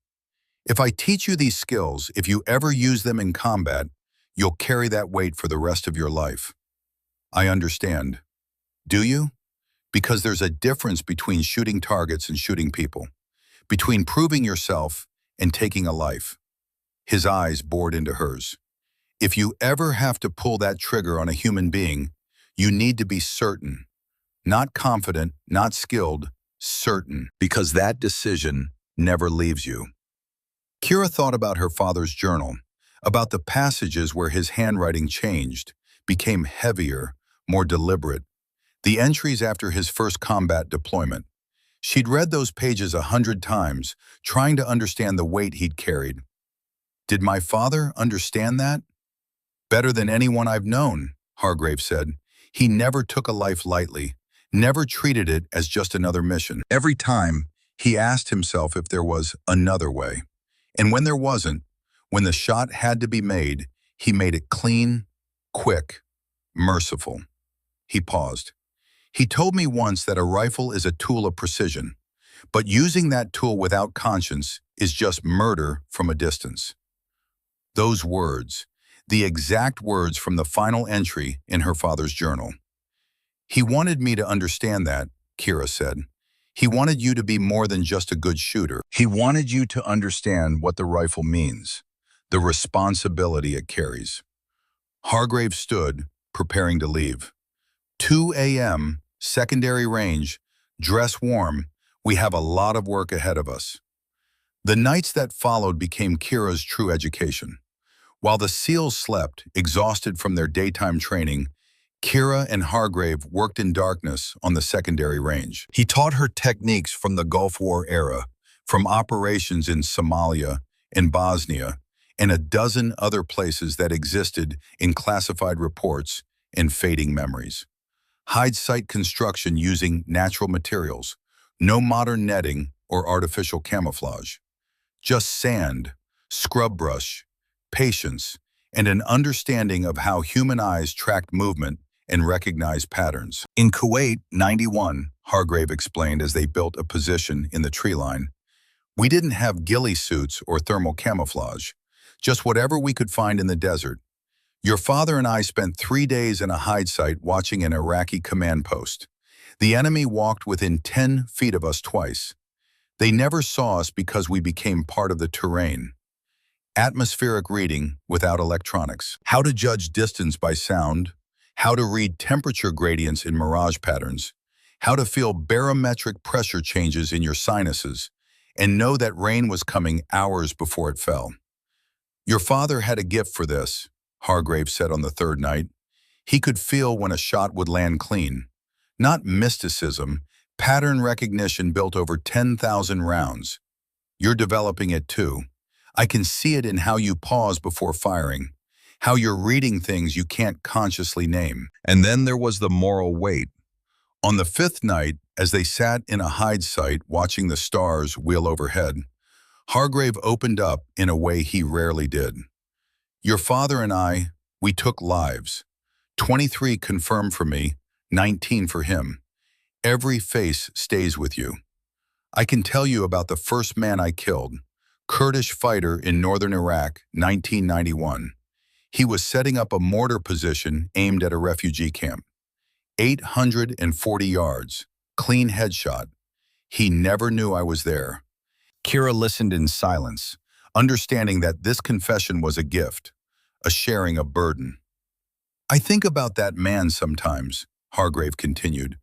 If I teach you these skills, if you ever use them in combat, you'll carry that weight for the rest of your life. I understand. Do you? Because there's a difference between shooting targets and shooting people, between proving yourself and taking a life. His eyes bored into hers. If you ever have to pull that trigger on a human being, you need to be certain. Not confident, not skilled, certain. Because that decision never leaves you. Kira thought about her father's journal, about the passages where his handwriting changed, became heavier, more deliberate. The entries after his first combat deployment. She'd read those pages 100 times, trying to understand the weight he'd carried. Did my father understand that? Better than anyone I've known, Hargrave said. He never took a life lightly, never treated it as just another mission. Every time, he asked himself if there was another way. And when there wasn't, when the shot had to be made, he made it clean, quick, merciful. He paused. He told me once that a rifle is a tool of precision, but using that tool without conscience is just murder from a distance. Those words, the exact words from the final entry in her father's journal. He wanted me to understand that, Kira said. He wanted you to be more than just a good shooter. He wanted you to understand what the rifle means, the responsibility it carries. Hargrave stood, preparing to leave. 2 a.m., secondary range, dress warm, we have a lot of work ahead of us. The nights that followed became Kira's true education. While the SEALs slept, exhausted from their daytime training, Kira and Hargrave worked in darkness on the secondary range. He taught her techniques from the Gulf War era, from operations in Somalia and Bosnia, and a dozen other places that existed in classified reports and fading memories. Hide site construction using natural materials, no modern netting or artificial camouflage. Just sand, scrub brush, patience, and an understanding of how human eyes tracked movement and recognized patterns. In Kuwait, 91, Hargrave explained as they built a position in the tree line, we didn't have ghillie suits or thermal camouflage, just whatever we could find in the desert. Your father and I spent 3 days in a hide site watching an Iraqi command post. The enemy walked within 10 feet of us twice. They never saw us because we became part of the terrain. Atmospheric reading without electronics. How to judge distance by sound. How to read temperature gradients in mirage patterns. How to feel barometric pressure changes in your sinuses. And know that rain was coming hours before it fell. Your father had a gift for this, Hargrave said on the third night. He could feel when a shot would land clean. Not mysticism, pattern recognition built over 10,000 rounds. You're developing it too. I can see it in how you pause before firing, how you're reading things you can't consciously name. And then there was the moral weight. On the 5th night, as they sat in a hide site watching the stars wheel overhead, Hargrave opened up in a way he rarely did. Your father and I, we took lives. 23 confirmed for me, 19 for him. Every face stays with you. I can tell you about the first man I killed, Kurdish fighter in northern Iraq, 1991. He was setting up a mortar position aimed at a refugee camp. 840 yards, clean headshot. He never knew I was there. Kira listened in silence, understanding that this confession was a gift, a sharing of burden. I think about that man sometimes, Hargrave continued.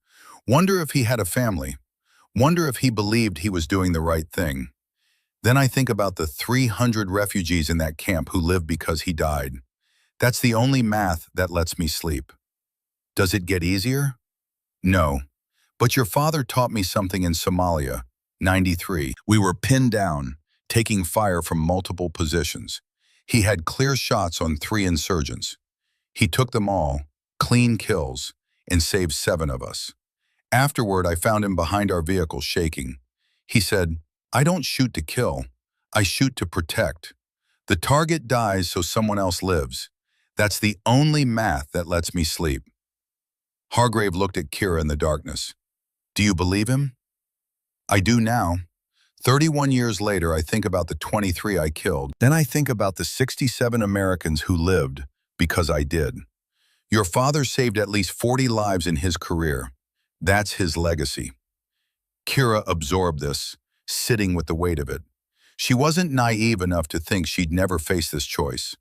Wonder if he had a family. Wonder if he believed he was doing the right thing. Then I think about the 300 refugees in that camp who lived because he died. That's the only math that lets me sleep. Does it get easier? No. But your father taught me something in Somalia, 93. We were pinned down, taking fire from multiple positions. He had clear shots on 3 insurgents. He took them all, clean kills, and saved 7 of us. Afterward, I found him behind our vehicle shaking. He said, "I don't shoot to kill. I shoot to protect. The target dies so someone else lives. That's the only math that lets me sleep." Hargrave looked at Kira in the darkness. Do you believe him? I do now. 31 years later, I think about the 23 I killed. Then I think about the 67 Americans who lived because I did. Your father saved at least 40 lives in his career. That's his legacy. Kira absorbed this, sitting with the weight of it. She wasn't naive enough to think she'd never face this choice.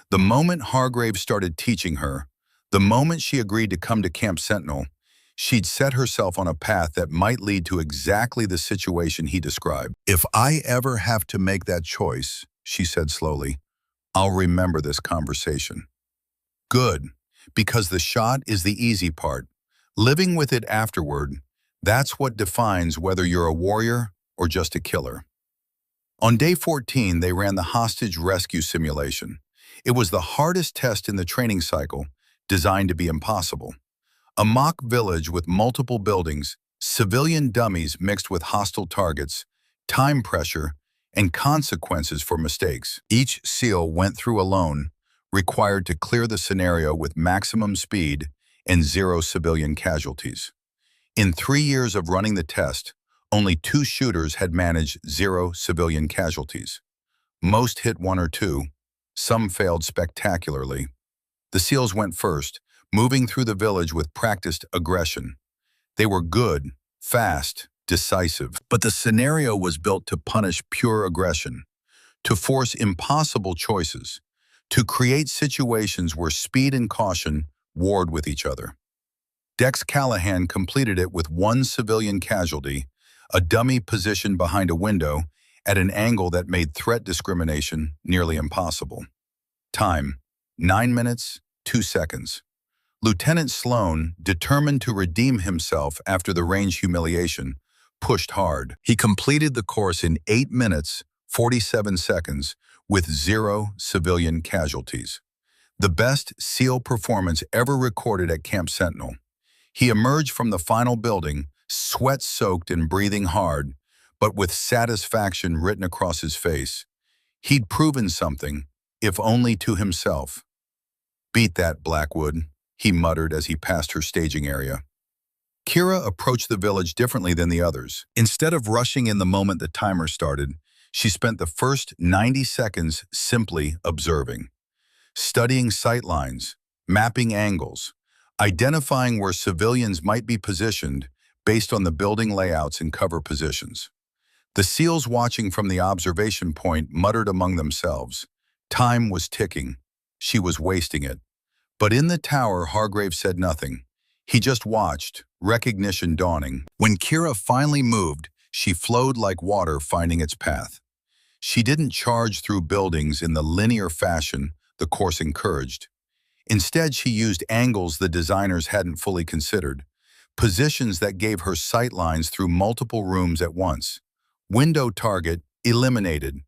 The moment Hargrave started teaching her, the moment she agreed to come to Camp Sentinel, she'd set herself on a path that might lead to exactly the situation he described. If I ever have to make that choice, she said slowly, I'll remember this conversation. Good, because the shot is the easy part. Living with it afterward, that's what defines whether you're a warrior or just a killer. On day 14, they ran the hostage rescue simulation. It was the hardest test in the training cycle, designed to be impossible. A mock village with multiple buildings, civilian dummies mixed with hostile targets, time pressure, and consequences for mistakes. Each SEAL went through alone, required to clear the scenario with maximum speed and 0 civilian casualties. In 3 years of running the test, only 2 shooters had managed 0 civilian casualties. Most hit 1 or 2. Some failed spectacularly. The SEALs went first, moving through the village with practiced aggression. They were good, fast, decisive. But the scenario was built to punish pure aggression, to force impossible choices, to create situations where speed and caution warred with each other. Dex Callahan completed it with 1 civilian casualty, a dummy positioned behind a window at an angle that made threat discrimination nearly impossible. Time, 9 minutes, 2 seconds. Lieutenant Sloan, determined to redeem himself after the range humiliation, pushed hard. He completed the course in 8 minutes, 47 seconds, with 0 civilian casualties. The best SEAL performance ever recorded at Camp Sentinel. He emerged from the final building, sweat-soaked and breathing hard, but with satisfaction written across his face. He'd proven something, if only to himself. "Beat that, Blackwood," he muttered as he passed her staging area. Kira approached the village differently than the others. Instead of rushing in the moment the timer started, she spent the first 90 seconds simply observing, studying sightlines, mapping angles, identifying where civilians might be positioned based on the building layouts and cover positions. The SEALs watching from the observation point muttered among themselves. Time was ticking. She was wasting it. But in the tower, Hargrave said nothing. He just watched, recognition dawning. When Kira finally moved, she flowed like water finding its path. She didn't charge through buildings in the linear fashion the course encouraged. Instead, she used angles the designers hadn't fully considered, positions that gave her sightlines through multiple rooms at once. Window target, eliminated.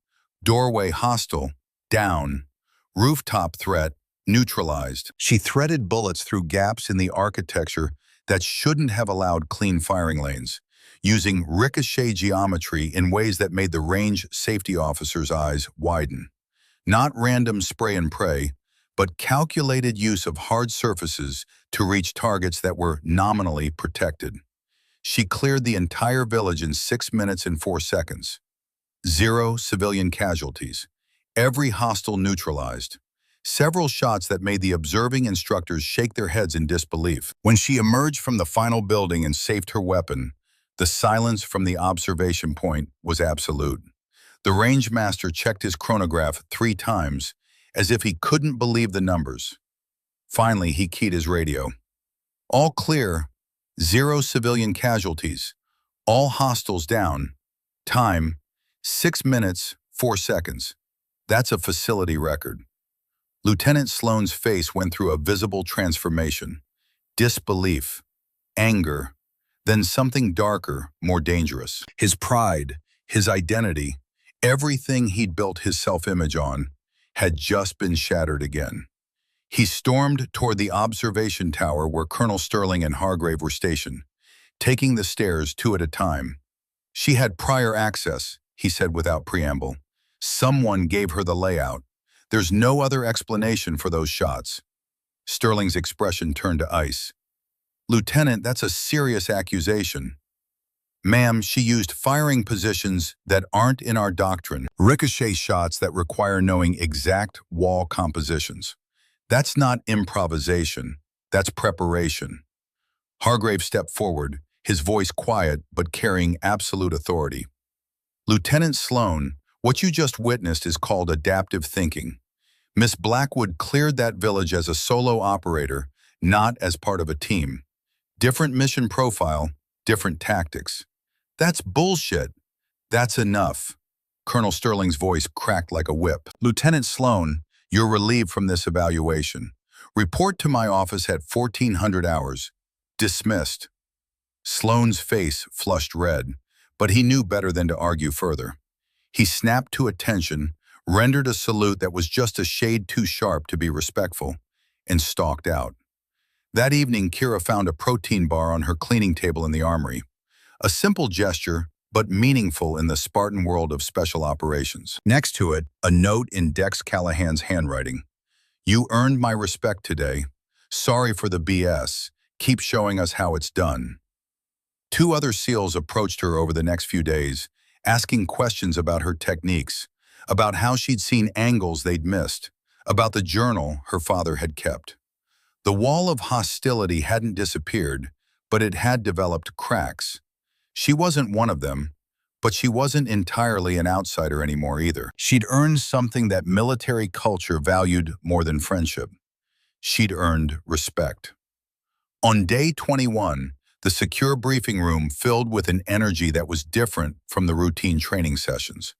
Doorway hostile, down. Rooftop threat, neutralized. She threaded bullets through gaps in the architecture that shouldn't have allowed clean firing lanes, using ricochet geometry in ways that made the range safety officer's eyes widen. Not random spray and pray, but calculated use of hard surfaces to reach targets that were nominally protected. She cleared the entire village in 6 minutes and 4 seconds. 0 civilian casualties. Every hostile neutralized. Several shots that made the observing instructors shake their heads in disbelief. When she emerged from the final building and safed her weapon, the silence from the observation point was absolute. The range master checked his chronograph 3 times, as if he couldn't believe the numbers. Finally, he keyed his radio. All clear, 0 civilian casualties, all hostiles down. Time, 6 minutes, 4 seconds. That's a facility record. Lieutenant Sloan's face went through a visible transformation. Disbelief, anger, then something darker, more dangerous. His pride, his identity, everything he'd built his self-image on, had just been shattered again. He stormed toward the observation tower where Colonel Sterling and Hargrave were stationed, taking the stairs 2 at a time. She had prior access, he said without preamble. Someone gave her the layout. There's no other explanation for those shots. Sterling's expression turned to ice. Lieutenant, that's a serious accusation. Ma'am, she used firing positions that aren't in our doctrine, ricochet shots that require knowing exact wall compositions. That's not improvisation, that's preparation. Hargrave stepped forward, his voice quiet but carrying absolute authority. Lieutenant Sloan, what you just witnessed is called adaptive thinking. Miss Blackwood cleared that village as a solo operator, not as part of a team. Different mission profile, different tactics. That's bullshit. That's enough. Colonel Sterling's voice cracked like a whip. Lieutenant Sloan, you're relieved from this evaluation. Report to my office at 1400 hours. Dismissed. Sloan's face flushed red, but he knew better than to argue further. He snapped to attention, rendered a salute that was just a shade too sharp to be respectful, and stalked out. That evening, Kira found a protein bar on her cleaning table in the armory. A simple gesture, but meaningful in the Spartan world of special operations. Next to it, a note in Dex Callahan's handwriting. You earned my respect today. Sorry for the BS. Keep showing us how it's done. 2 other SEALs approached her over the next few days, asking questions about her techniques, about how she'd seen angles they'd missed, about the journal her father had kept. The wall of hostility hadn't disappeared, but it had developed cracks. She wasn't one of them, but she wasn't entirely an outsider anymore either. She'd earned something that military culture valued more than friendship. She'd earned respect. On day 21, the secure briefing room filled with an energy that was different from the routine training sessions.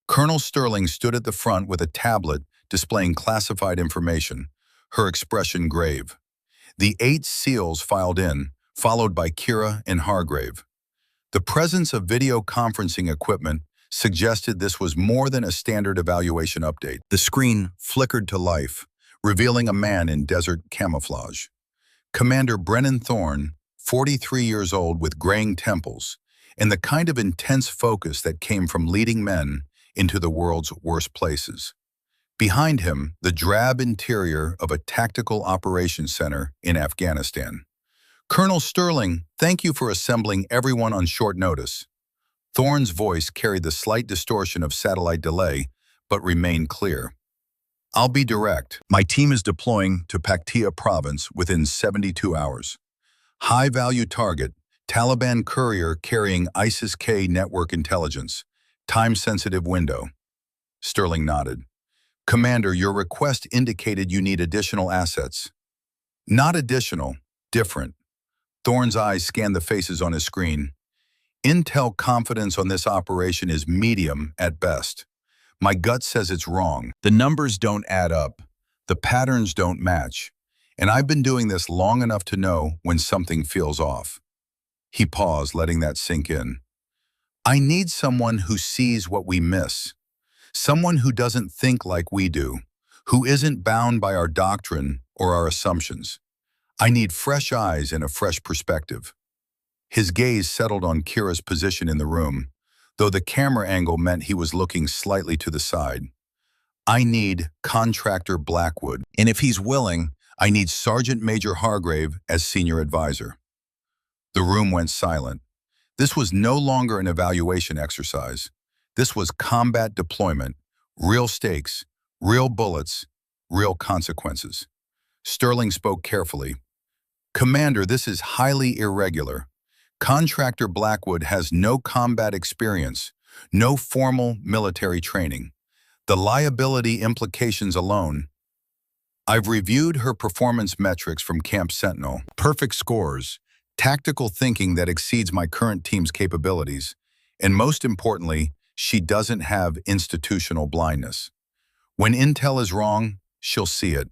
Colonel Sterling stood at the front with a tablet displaying classified information, her expression grave. The 8 SEALs filed in, followed by Kira and Hargrave. The presence of video conferencing equipment suggested this was more than a standard evaluation update. The screen flickered to life, revealing a man in desert camouflage. Commander Brennan Thorne, 43 years old with graying temples, and the kind of intense focus that came from leading men into the world's worst places. Behind him, the drab interior of a tactical operations center in Afghanistan. Colonel Sterling, thank you for assembling everyone on short notice. Thorne's voice carried the slight distortion of satellite delay, but remained clear. I'll be direct. My team is deploying to Paktia province within 72 hours. High-value target, Taliban courier carrying ISIS-K network intelligence. Time-sensitive window. Sterling nodded. Commander, your request indicated you need additional assets. Not additional, different. Thorne's eyes scanned the faces on his screen. Intel confidence on this operation is medium at best. My gut says it's wrong. The numbers don't add up. The patterns don't match. And I've been doing this long enough to know when something feels off. He paused, letting that sink in. I need someone who sees what we miss. Someone who doesn't think like we do, who isn't bound by our doctrine or our assumptions. I need fresh eyes and a fresh perspective. His gaze settled on Kira's position in the room, though the camera angle meant he was looking slightly to the side. I need Contractor Blackwood, and if he's willing, I need Sergeant Major Hargrave as senior advisor. The room went silent. This was no longer an evaluation exercise. This was combat deployment, real stakes, real bullets, real consequences. Sterling spoke carefully. Commander, this is highly irregular. Contractor Blackwood has no combat experience, No formal military training. The liability implications alone. I've reviewed her performance metrics from Camp Sentinel. Perfect scores, tactical thinking that exceeds my current team's capabilities, and most importantly, she doesn't have institutional blindness. When intel is wrong, she'll see it.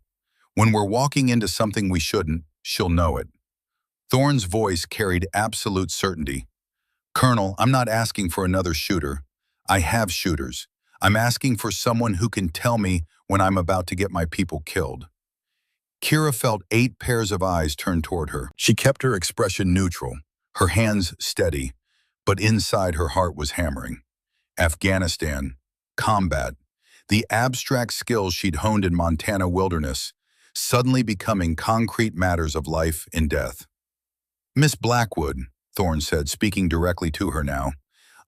When we're walking into something we shouldn't, she'll know it. Thorne's voice carried absolute certainty. Colonel, I'm not asking for another shooter. I have shooters. I'm asking for someone who can tell me when I'm about to get my people killed. Kira felt 8 pairs of eyes turn toward her. She kept her expression neutral, her hands steady, but inside her heart was hammering. Afghanistan, combat, the abstract skills she'd honed in Montana wilderness, suddenly becoming concrete matters of life and death. Miss Blackwood, Thorne said, speaking directly to her now,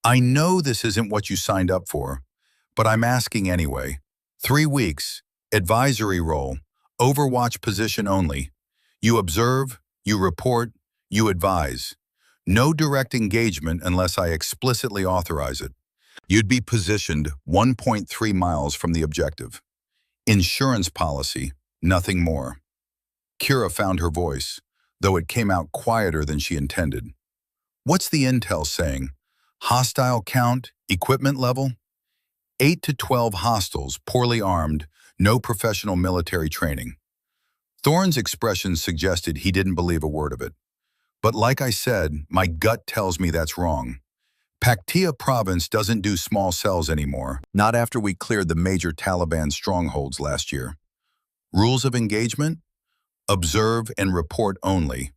I know this isn't what you signed up for, but I'm asking anyway. 3 weeks, advisory role, Overwatch position only. You observe, you report, you advise. No direct engagement unless I explicitly authorize it. You'd be positioned 1.3 miles from the objective. Insurance policy, nothing more. Kira found her voice, though it came out quieter than she intended. What's the intel saying? Hostile count, equipment level? 8 to 12 hostiles, poorly armed, no professional military training. Thorne's expression suggested he didn't believe a word of it. But like I said, my gut tells me that's wrong. Paktia province doesn't do small cells anymore, not after we cleared the major Taliban strongholds last year. Rules of engagement? Observe and report only.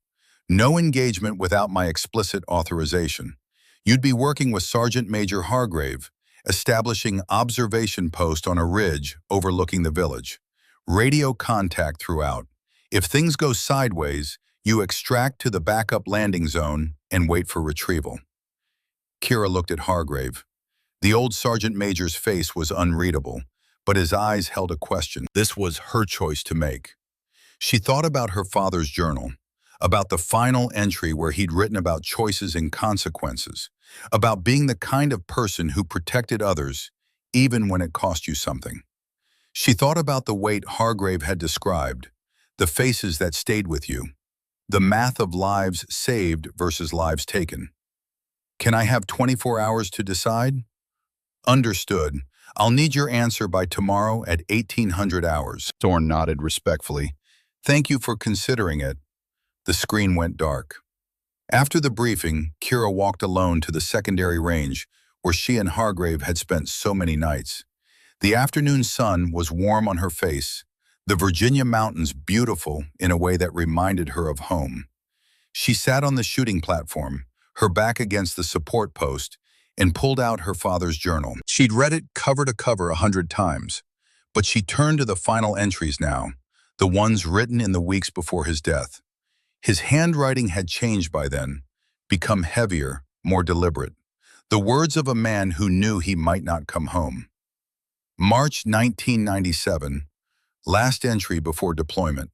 No engagement without my explicit authorization. You'd be working with Sergeant Major Hargrave, establishing observation post on a ridge overlooking the village. Radio contact throughout. If things go sideways, you extract to the backup landing zone and wait for retrieval. Kira looked at Hargrave. The old Sergeant Major's face was unreadable, but his eyes held a question. This was her choice to make. She thought about her father's journal, about the final entry where he'd written about choices and consequences, about being the kind of person who protected others, even when it cost you something. She thought about the weight Hargrave had described, the faces that stayed with you, the math of lives saved versus lives taken. Can I have 24 hours to decide? Understood. I'll need your answer by tomorrow at 1800 hours. Thorne nodded respectfully. Thank you for considering it. The screen went dark. After the briefing, Kira walked alone to the secondary range where she and Hargrave had spent so many nights. The afternoon sun was warm on her face, the Virginia mountains beautiful in a way that reminded her of home. She sat on the shooting platform, her back against the support post, and pulled out her father's journal. She'd read it cover to cover 100 times, but she turned to the final entries now, the ones written in the weeks before his death. His handwriting had changed by then, become heavier, more deliberate. The words of a man who knew he might not come home. March 1997, last entry before deployment.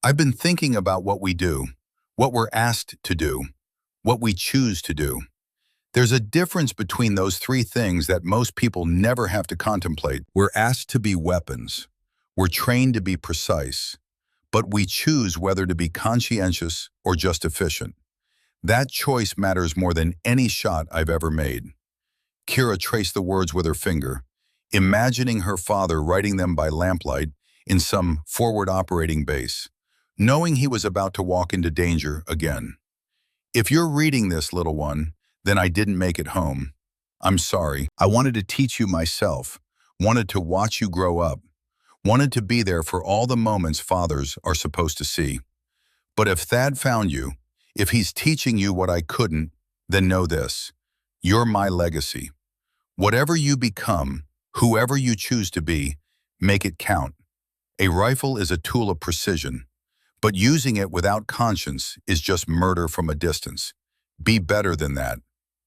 I've been thinking about what we do, what we're asked to do, what we choose to do. There's a difference between those 3 things that most people never have to contemplate. We're asked to be weapons. We're trained to be precise. But we choose whether to be conscientious or just efficient. That choice matters more than any shot I've ever made. Kira traced the words with her finger, imagining her father writing them by lamplight in some forward operating base, knowing he was about to walk into danger again. If you're reading this, little one, then I didn't make it home. I'm sorry. I wanted to teach you myself, wanted to watch you grow up, wanted to be there for all the moments fathers are supposed to see. But if Thad found you, if he's teaching you what I couldn't, then know this. You're my legacy. Whatever you become, whoever you choose to be, make it count. A rifle is a tool of precision, but using it without conscience is just murder from a distance. Be better than that.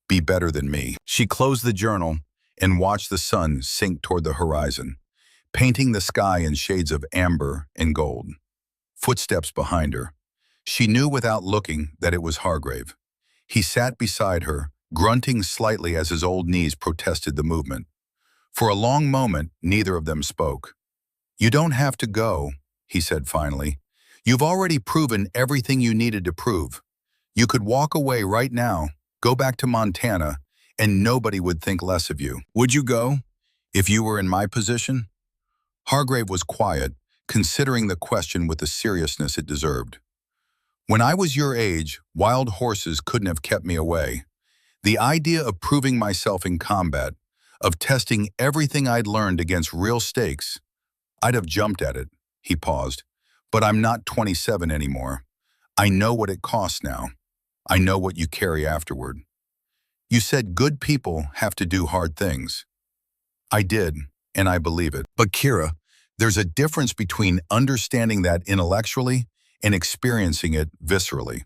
Be better than me. She closed the journal and watched the sun sink toward the horizon, painting the sky in shades of amber and gold. Footsteps behind her. She knew without looking that it was Hargrave. He sat beside her, grunting slightly as his old knees protested the movement. For a long moment, neither of them spoke. "You don't have to go," he said finally. "You've already proven everything you needed to prove. You could walk away right now, go back to Montana, and nobody would think less of you." "Would you go, if you were in my position?" Hargrave was quiet, considering the question with the seriousness it deserved. "When I was your age, wild horses couldn't have kept me away. The idea of proving myself in combat, of testing everything I'd learned against real stakes, I'd have jumped at it." He paused. "But I'm not 27 anymore. I know what it costs now. I know what you carry afterward. You said good people have to do hard things. I did, and I believe it. But Kira, there's a difference between understanding that intellectually and experiencing it viscerally.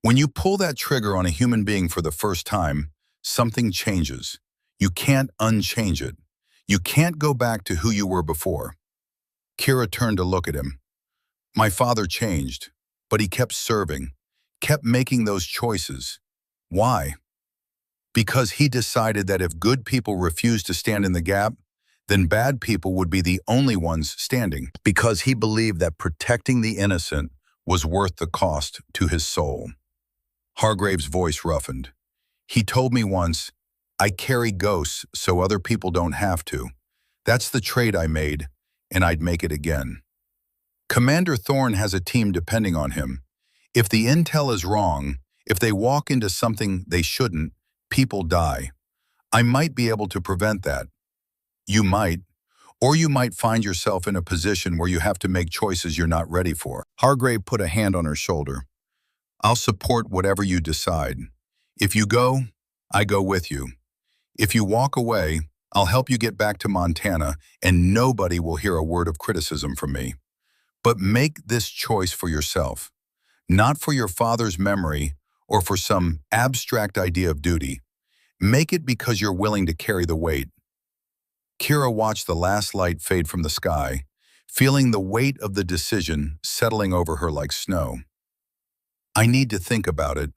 When you pull that trigger on a human being for the first time, something changes. You can't unchange it. You can't go back to who you were before." Kira turned to look at him. "My father changed, but he kept serving, kept making those choices. Why? Because he decided that if good people refused to stand in the gap, then bad people would be the only ones standing. Because he believed that protecting the innocent was worth the cost to his soul." Hargrave's voice roughened. "He told me once, 'I carry ghosts so other people don't have to.' That's the trade I made, and I'd make it again." Commander Thorne has a team depending on him. If the intel is wrong, if they walk into something they shouldn't, people die. I might be able to prevent that. You might. Or you might find yourself in a position where you have to make choices you're not ready for." Hargrave put a hand on her shoulder. "I'll support whatever you decide. If you go, I go with you. If you walk away, I'll help you get back to Montana, and nobody will hear a word of criticism from me. But make this choice for yourself, not for your father's memory or for some abstract idea of duty. Make it because you're willing to carry the weight." Kira watched the last light fade from the sky, feeling the weight of the decision settling over her like snow. "I need to think about it."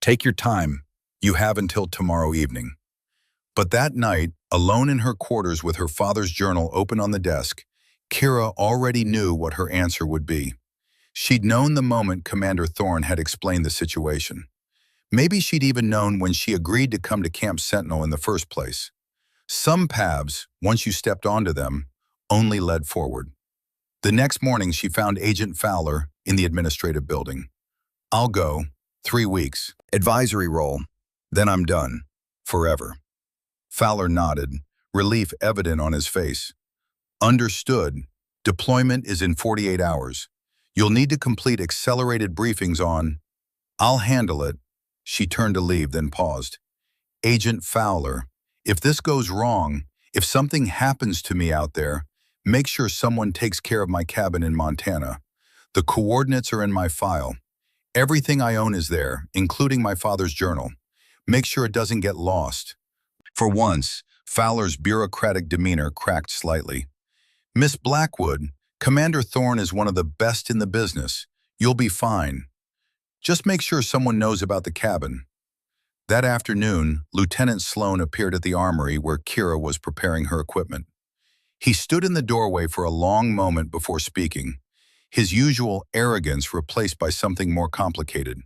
"Take your time. You have until tomorrow evening." But that night, alone in her quarters with her father's journal open on the desk, Kira already knew what her answer would be. She'd known the moment Commander Thorne had explained the situation. Maybe she'd even known when she agreed to come to Camp Sentinel in the first place. Some paths, once you stepped onto them, only led forward. The next morning, she found Agent Fowler in the administrative building. "I'll go. 3 weeks. Advisory role. Then I'm done. Forever." Fowler nodded, relief evident on his face. "Understood. Deployment is in 48 hours. You'll need to complete accelerated briefings on—" "I'll handle it." She turned to leave, then paused. "Agent Fowler, if this goes wrong, if something happens to me out there, make sure someone takes care of my cabin in Montana. The coordinates are in my file. Everything I own is there, including my father's journal. Make sure it doesn't get lost." For once, Fowler's bureaucratic demeanor cracked slightly. "Miss Blackwood, Commander Thorne is one of the best in the business. You'll be fine. Just make sure someone knows about the cabin." That afternoon, Lieutenant Sloan appeared at the armory where Kira was preparing her equipment. He stood in the doorway for a long moment before speaking, his usual arrogance replaced by something more complicated.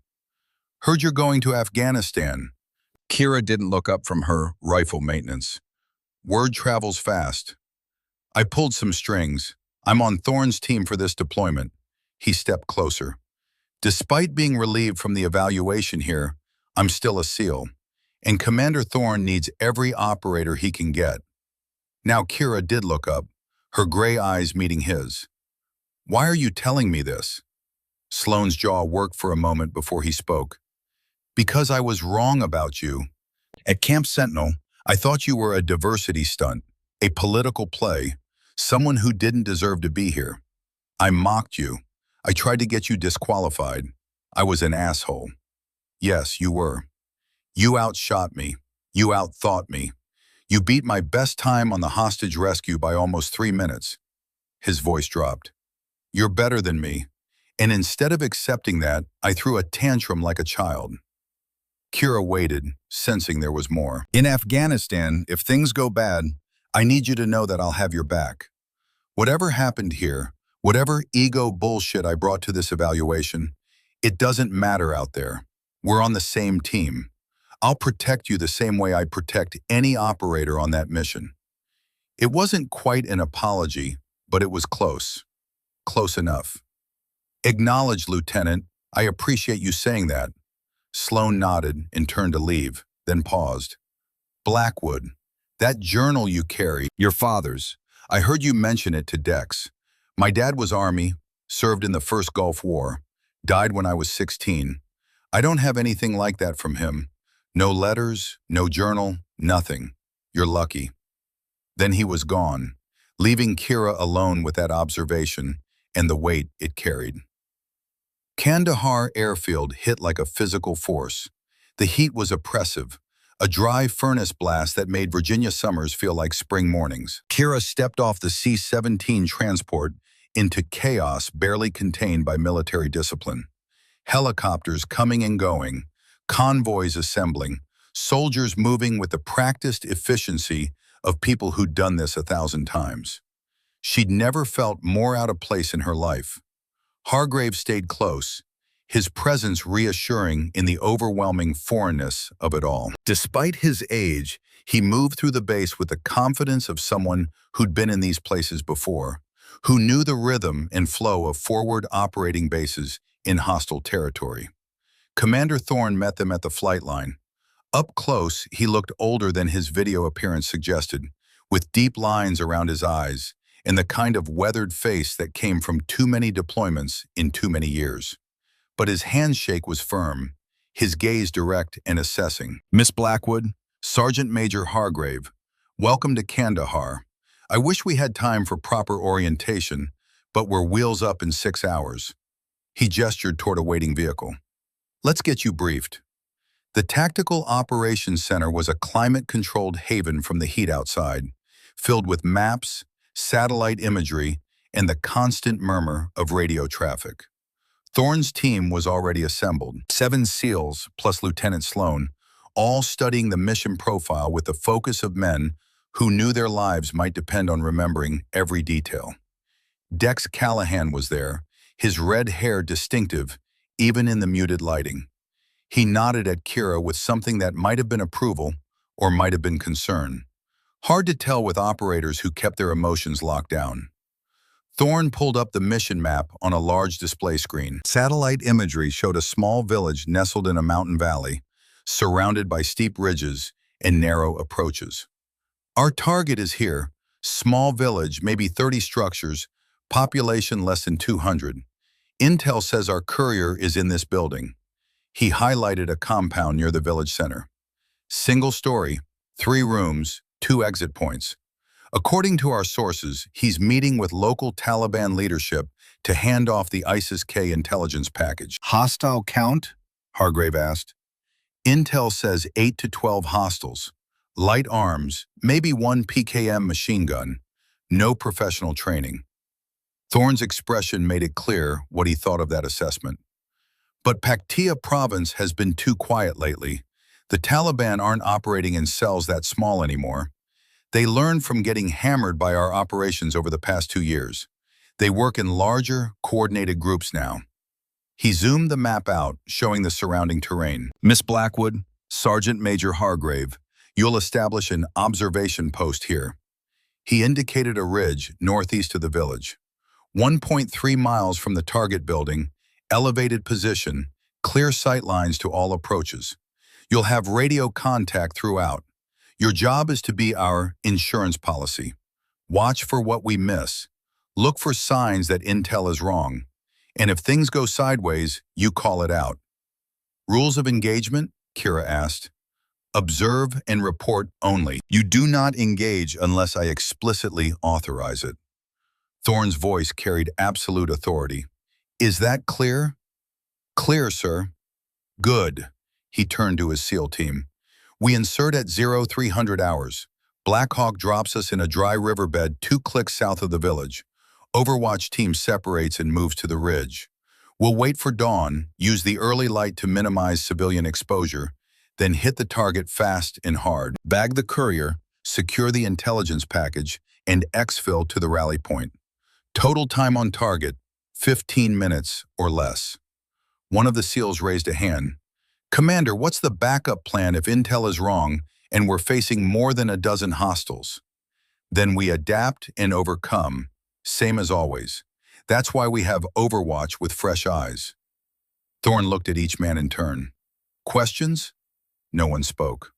"Heard you're going to Afghanistan." Kira didn't look up from her rifle maintenance. "Word travels fast. I pulled some strings. I'm on Thorne's team for this deployment." He stepped closer. "Despite being relieved from the evaluation here, I'm still a SEAL, and Commander Thorne needs every operator he can get." Now Kira did look up, her gray eyes meeting his. "Why are you telling me this?" Sloane's jaw worked for a moment before he spoke. "Because I was wrong about you. At Camp Sentinel, I thought you were a diversity stunt, a political play, someone who didn't deserve to be here. I mocked you. I tried to get you disqualified. I was an asshole. Yes, you were. You outshot me. You outthought me. You beat my best time on the hostage rescue by almost 3 minutes." His voice dropped. "You're better than me. And instead of accepting that, I threw a tantrum like a child." Kira waited, sensing there was more. In Afghanistan, if things go bad, I need you to know that I'll have your back. Whatever happened here, whatever ego bullshit I brought to this evaluation, it doesn't matter out there. We're on the same team. I'll protect you the same way I protect any operator on that mission. It wasn't quite an apology, but it was close. Close enough. Acknowledged, Lieutenant. I appreciate you saying that. Sloan nodded and turned to leave, then paused. Blackwood, that journal you carry, your father's. I heard you mention it to Dex. My dad was Army, served in the First Gulf War, died when I was 16. I don't have anything like that from him. No letters, no journal, nothing. You're lucky. Then he was gone, leaving Kira alone with that observation and the weight it carried. Kandahar airfield hit like a physical force. The heat was oppressive, a dry furnace blast that made Virginia summers feel like spring mornings. Kira stepped off the C-17 transport into chaos barely contained by military discipline. Helicopters coming and going, convoys assembling, soldiers moving with the practiced efficiency of people who'd done this 1,000 times. She'd never felt more out of place in her life. Hargrave stayed close, his presence reassuring in the overwhelming foreignness of it all. Despite his age, he moved through the base with the confidence of someone who'd been in these places before, who knew the rhythm and flow of forward operating bases in hostile territory. Commander Thorne met them at the flight line. Up close, he looked older than his video appearance suggested, with deep lines around his eyes and the kind of weathered face that came from too many deployments in too many years. But his handshake was firm, his gaze direct and assessing. Miss Blackwood, Sergeant Major Hargrave, welcome to Kandahar. I wish we had time for proper orientation, but we're wheels up in 6 hours. He gestured toward a waiting vehicle. Let's get you briefed. The Tactical Operations Center was a climate-controlled haven from the heat outside, filled with maps, satellite imagery, and the constant murmur of radio traffic. Thorne's team was already assembled, 7 SEALs plus Lieutenant Sloan, all studying the mission profile with the focus of men who knew their lives might depend on remembering every detail. Dex Callahan was there, his red hair distinctive, even in the muted lighting. He nodded at Kira with something that might have been approval or might have been concern. Hard to tell with operators who kept their emotions locked down. Thorne pulled up the mission map on a large display screen. Satellite imagery showed a small village nestled in a mountain valley, surrounded by steep ridges and narrow approaches. Our target is here, small village, maybe 30 structures, population less than 200. Intel says our courier is in this building. He highlighted a compound near the village center. Single story, 3 rooms, 2 exit points. According to our sources, he's meeting with local Taliban leadership to hand off the ISIS-K intelligence package. Hostile count? Hargrave asked. Intel says 8 to 12 hostiles. Light arms, maybe 1 PKM machine gun. No professional training. Thorne's expression made it clear what he thought of that assessment. But Paktia province has been too quiet lately. The Taliban aren't operating in cells that small anymore. They learned from getting hammered by our operations over the past 2 years. They work in larger, coordinated groups now. He zoomed the map out, showing the surrounding terrain. Miss Blackwood, Sergeant Major Hargrave, you'll establish an observation post here. He indicated a ridge northeast of the village. 1.3 miles from the target building, elevated position, clear sight lines to all approaches. You'll have radio contact throughout. Your job is to be our insurance policy. Watch for what we miss. Look for signs that intel is wrong. And if things go sideways, you call it out. Rules of engagement? Kira asked. Observe and report only. You do not engage unless I explicitly authorize it. Thorne's voice carried absolute authority. Is that clear? Clear, sir. Good. He turned to his SEAL team. We insert at 0300 hours. Black Hawk drops us in a dry riverbed 2 clicks south of the village. Overwatch team separates and moves to the ridge. We'll wait for dawn, use the early light to minimize civilian exposure, Then hit the target fast and hard. Bag the courier, secure the intelligence package, and exfil to the rally point. Total time on target, 15 minutes or less. One of the SEALs raised a hand. Commander, what's the backup plan if intel is wrong and we're facing more than a dozen hostiles? Then we adapt and overcome, same as always. That's why we have Overwatch with fresh eyes. Thorne looked at each man in turn. Questions? No one spoke.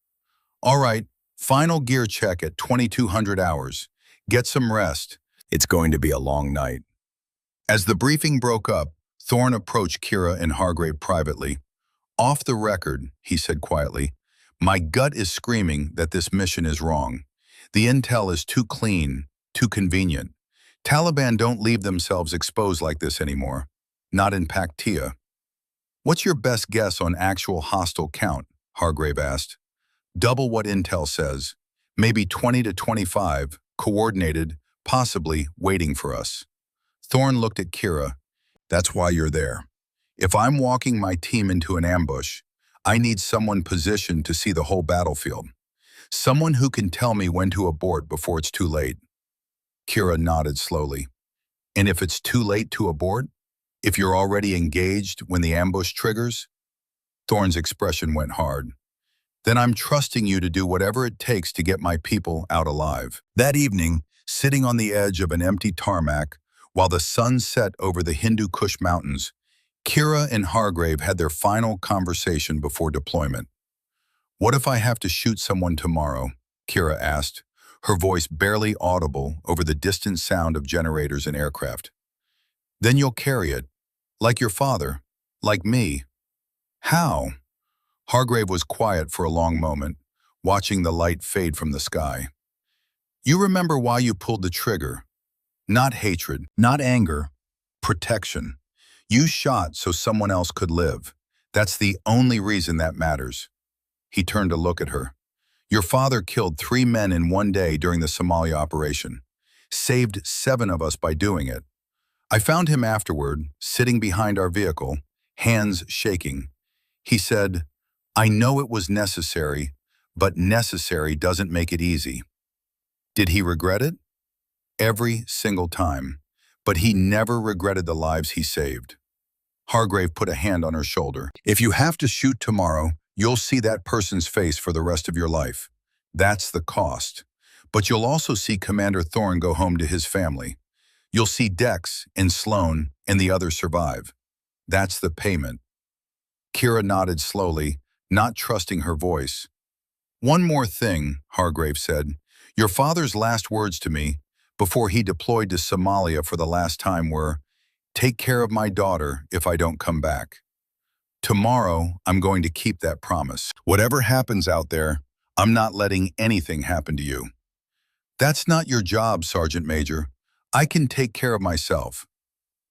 All right, final gear check at 2200 hours. Get some rest. It's going to be a long night. As the briefing broke up, Thorne approached Kira and Hargrave privately. Off the record, he said quietly, my gut is screaming that this mission is wrong. The intel is too clean, too convenient. Taliban don't leave themselves exposed like this anymore. Not in Paktia. What's your best guess on actual hostile count? Hargrave asked. Double what intel says. Maybe 20 to 25, coordinated, possibly waiting for us. Thorne looked at Kira. That's why you're there. If I'm walking my team into an ambush, I need someone positioned to see the whole battlefield. Someone who can tell me when to abort before it's too late. Kira nodded slowly. And if it's too late to abort? If you're already engaged when the ambush triggers? Thorne's expression went hard. Then I'm trusting you to do whatever it takes to get my people out alive. That evening, sitting on the edge of an empty tarmac, while the sun set over the Hindu Kush Mountains, Kira and Hargrave had their final conversation before deployment. What if I have to shoot someone tomorrow? Kira asked, her voice barely audible over the distant sound of generators and aircraft. Then you'll carry it, like your father, like me. How? Hargrave was quiet for a long moment, watching the light fade from the sky. You remember why you pulled the trigger. Not hatred, not anger, protection. You shot so someone else could live. That's the only reason that matters. He turned to look at her. Your father killed 3 men in one day during the Somalia operation. Saved 7 of us by doing it. I found him afterward, sitting behind our vehicle, hands shaking. He said, I know it was necessary, but necessary doesn't make it easy. Did he regret it? Every single time. But he never regretted the lives he saved. Hargrave put a hand on her shoulder. If you have to shoot tomorrow, you'll see that person's face for the rest of your life. That's the cost. But you'll also see Commander Thorne go home to his family. You'll see Dex and Sloan and the others survive. That's the payment. Kira nodded slowly, not trusting her voice. One more thing, Hargrave said. Your father's last words to me, before he deployed to Somalia for the last time, were, take care of my daughter if I don't come back. Tomorrow, I'm going to keep that promise. Whatever happens out there, I'm not letting anything happen to you. That's not your job, Sergeant Major. I can take care of myself.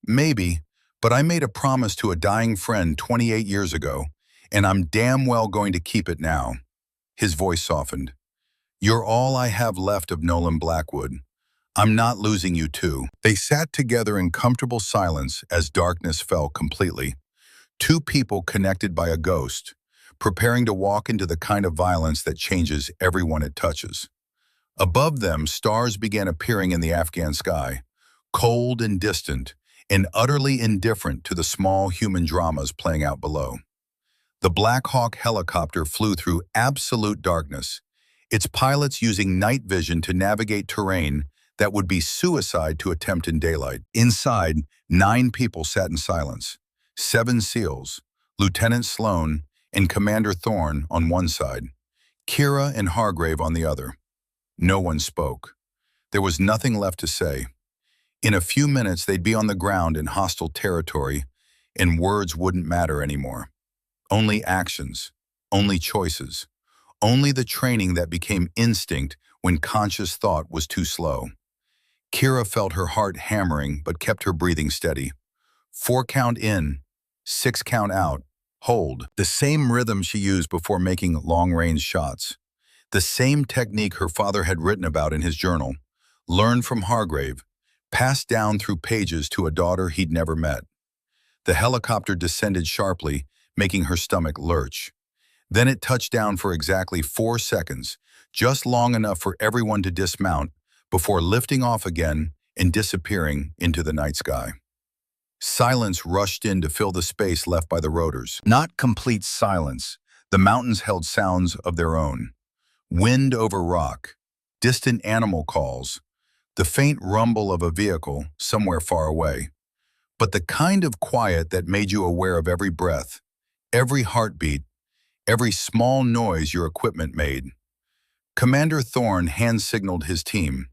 Maybe, but I made a promise to a dying friend 28 years ago, and I'm damn well going to keep it now. His voice softened. You're all I have left of Nolan Blackwood. I'm not losing you too. They sat together in comfortable silence as darkness fell completely. 2 people connected by a ghost, preparing to walk into the kind of violence that changes everyone it touches. Above them, stars began appearing in the Afghan sky, cold and distant, and utterly indifferent to the small human dramas playing out below. The Black Hawk helicopter flew through absolute darkness, its pilots using night vision to navigate terrain that would be suicide to attempt in daylight. Inside, 9 people sat in silence. 7 SEALs, Lieutenant Sloan and Commander Thorne on one side, Kira and Hargrave on the other. No one spoke. There was nothing left to say. In a few minutes, they'd be on the ground in hostile territory, and words wouldn't matter anymore. Only actions, only choices, only the training that became instinct when conscious thought was too slow. Kira felt her heart hammering but kept her breathing steady. 4 count in, 6 count out, hold. The same rhythm she used before making long-range shots. The same technique her father had written about in his journal, learned from Hargrave, passed down through pages to a daughter he'd never met. The helicopter descended sharply, making her stomach lurch. Then it touched down for exactly 4 seconds, just long enough for everyone to dismount before lifting off again and disappearing into the night sky. Silence rushed in to fill the space left by the rotors. Not complete silence. The mountains held sounds of their own. Wind over rock, distant animal calls, the faint rumble of a vehicle somewhere far away. But the kind of quiet that made you aware of every breath, every heartbeat, every small noise your equipment made. Commander Thorne hand-signaled his team.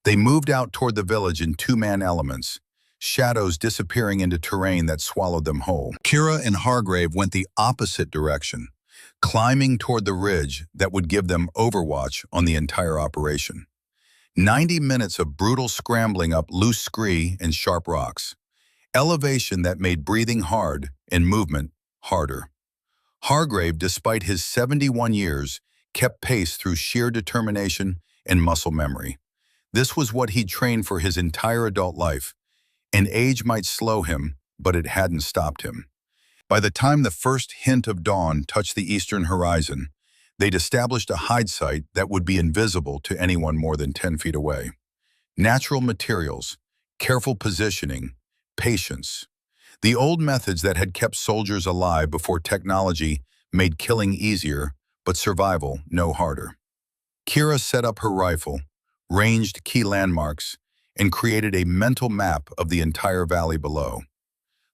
They moved out toward the village in two-man elements, shadows disappearing into terrain that swallowed them whole. Kira and Hargrave went the opposite direction, climbing toward the ridge that would give them overwatch on the entire operation. 90 minutes of brutal scrambling up loose scree and sharp rocks. Elevation that made breathing hard and movement harder. Hargrave, despite his 71 years, kept pace through sheer determination and muscle memory. This was what he'd trained for his entire adult life, and age might slow him, but it hadn't stopped him. By the time the first hint of dawn touched the eastern horizon, they'd established a hide site that would be invisible to anyone more than 10 feet away. Natural materials, careful positioning, patience. The old methods that had kept soldiers alive before technology made killing easier, but survival no harder. Kira set up her rifle, ranged key landmarks, and created a mental map of the entire valley below.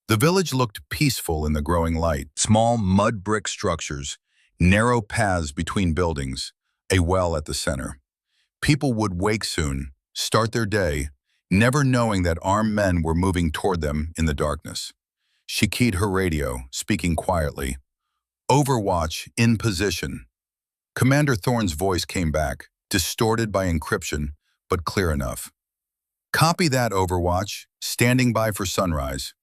The village looked peaceful in the growing light. Small mud brick structures, narrow paths between buildings, a well at the center. People would wake soon, start their day, never knowing that armed men were moving toward them in the darkness. She keyed her radio, speaking quietly. "Overwatch in position." Commander Thorne's voice came back, distorted by encryption, but clear enough. "Copy that, Overwatch, standing by for sunrise."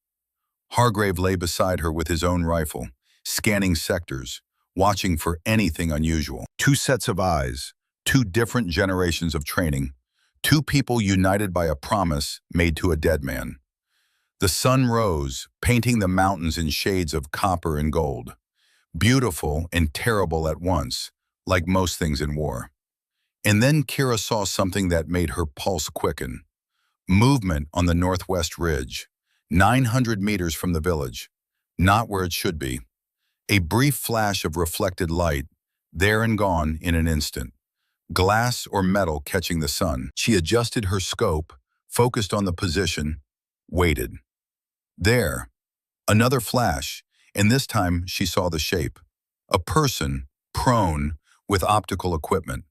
Hargrave lay beside her with his own rifle, scanning sectors, watching for anything unusual. Two sets of eyes, two different generations of training, two people united by a promise made to a dead man. The sun rose, painting the mountains in shades of copper and gold. Beautiful and terrible at once, like most things in war. And then Kira saw something that made her pulse quicken. Movement on the northwest ridge, 900 meters from the village, not where it should be. A brief flash of reflected light, there and gone in an instant. Glass or metal catching the sun. She adjusted her scope, focused on the position, waited. There, another flash, and this time she saw the shape. A person, prone, with optical equipment,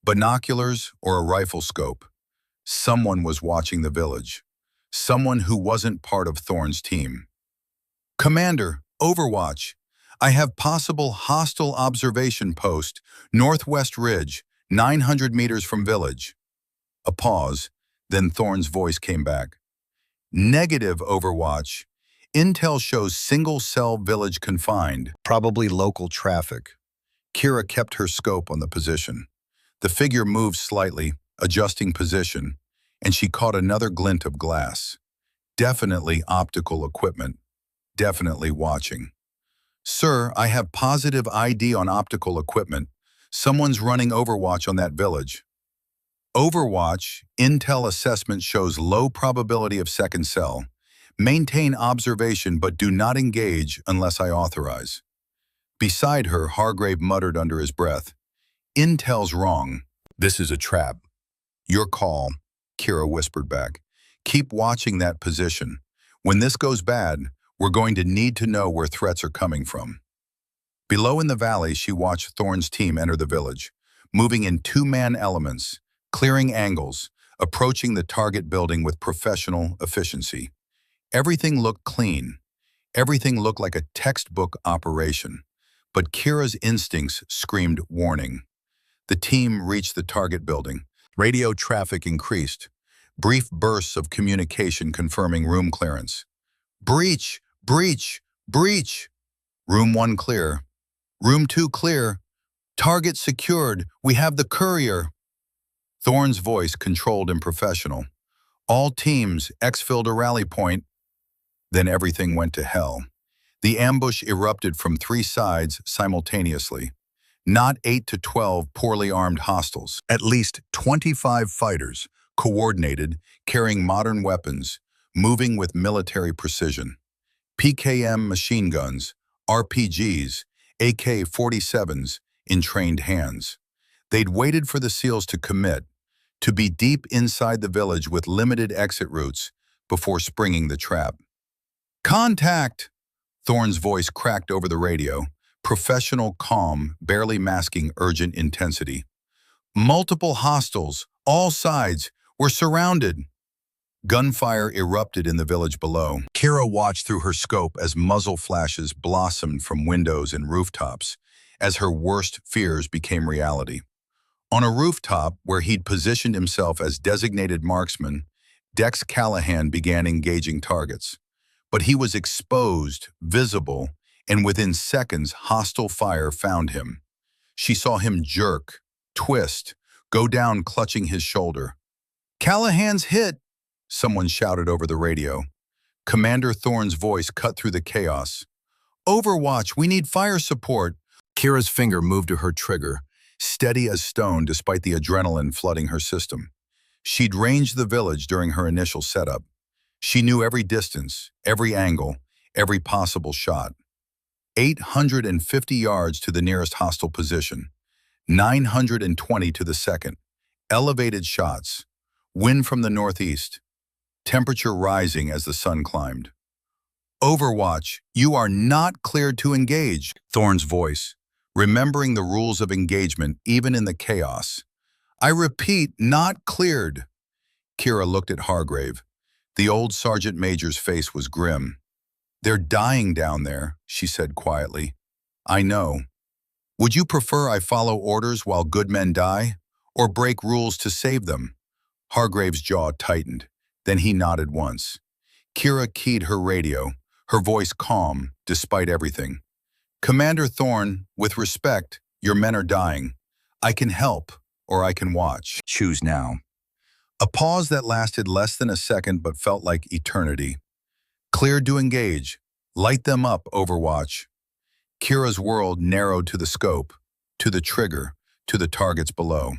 binoculars or a rifle scope. Someone was watching the village. Someone who wasn't part of Thorne's team. "Commander, Overwatch. I have possible hostile observation post, northwest ridge, 900 meters from village." A pause, then Thorne's voice came back. "Negative, Overwatch. Intel shows single-cell village confined, probably local traffic." Kira kept her scope on the position. The figure moved slightly, adjusting position, and she caught another glint of glass. Definitely optical equipment. Definitely watching. "Sir, I have positive ID on optical equipment. Someone's running Overwatch on that village." "Overwatch, Intel assessment shows low probability of second cell. Maintain observation but do not engage unless I authorize." Beside her, Hargrave muttered under his breath, "Intel's wrong. This is a trap." "Your call," Kira whispered back. "Keep watching that position. When this goes bad, we're going to need to know where threats are coming from." Below in the valley, she watched Thorne's team enter the village, moving in two-man elements, clearing angles, approaching the target building with professional efficiency. Everything looked clean. Everything looked like a textbook operation. But Kira's instincts screamed warning. The team reached the target building. Radio traffic increased. Brief bursts of communication confirming room clearance. "Breach! Breach! Breach!" "Room 1 clear." "Room 2 clear." "Target secured. We have the courier." Thorne's voice, controlled and professional. "All teams, exfilled a rally point." Then everything went to hell. The ambush erupted from three sides simultaneously. Not 8 to 12 poorly armed hostiles. At least 25 fighters, coordinated, carrying modern weapons, moving with military precision. PKM machine guns, RPGs, AK-47s in trained hands. They'd waited for the SEALs to commit, to be deep inside the village with limited exit routes before springing the trap. Contact! Thorne's voice cracked over the radio, professional calm, barely masking urgent intensity. Multiple hostiles, all sides, were surrounded. Gunfire erupted in the village below. Kira watched through her scope as muzzle flashes blossomed from windows and rooftops, as her worst fears became reality. On a rooftop where he'd positioned himself as designated marksman, Dex Callahan began engaging targets. But he was exposed, visible, and within seconds, hostile fire found him. She saw him jerk, twist, go down clutching his shoulder. "Callahan's hit!" someone shouted over the radio. Commander Thorne's voice cut through the chaos. "Overwatch, we need fire support." Kira's finger moved to her trigger, steady as stone despite the adrenaline flooding her system. She'd ranged the village during her initial setup. She knew every distance, every angle, every possible shot. 850 yards to the nearest hostile position, 920 to the second. Elevated shots, wind from the northeast, temperature rising as the sun climbed. "Overwatch, you are not cleared to engage," Thorne's voice, remembering the rules of engagement even in the chaos. "I repeat, not cleared." Kira looked at Hargrave. The old sergeant major's face was grim. "They're dying down there," she said quietly. "I know. Would you prefer I follow orders while good men die, or break rules to save them?" Hargrave's jaw tightened. Then he nodded once. Kira keyed her radio, her voice calm despite everything. "Commander Thorne, with respect, your men are dying. I can help, or I can watch. Choose now." A pause that lasted less than a second but felt like eternity. "Cleared to engage. Light them up, Overwatch." Kira's world narrowed to the scope, to the trigger, to the targets below.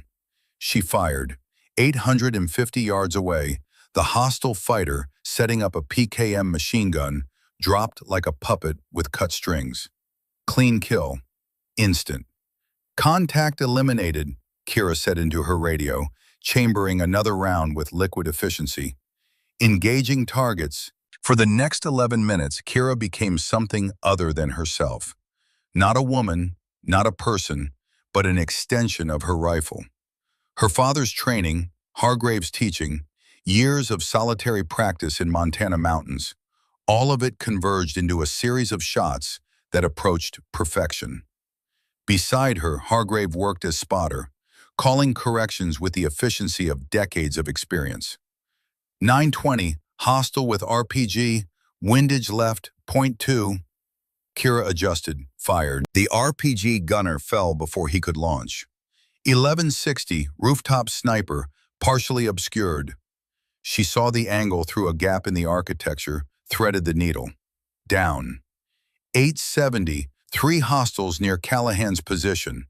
She fired. 850 yards away, the hostile fighter, setting up a PKM machine gun, dropped like a puppet with cut strings. Clean kill. Instant. "Contact eliminated," Kira said into her radio, chambering another round with liquid efficiency. Engaging targets. For the next 11 minutes, Kira became something other than herself. Not a woman, not a person, but an extension of her rifle. Her father's training, Hargrave's teaching, years of solitary practice in Montana mountains, all of it converged into a series of shots that approached perfection. Beside her, Hargrave worked as spotter, calling corrections with the efficiency of decades of experience. 920, hostile with RPG, windage left, .2. Kira adjusted, fired. The RPG gunner fell before he could launch. 1160, rooftop sniper, partially obscured. She saw the angle through a gap in the architecture, threaded the needle. Down. 870, three hostiles near Callahan's position.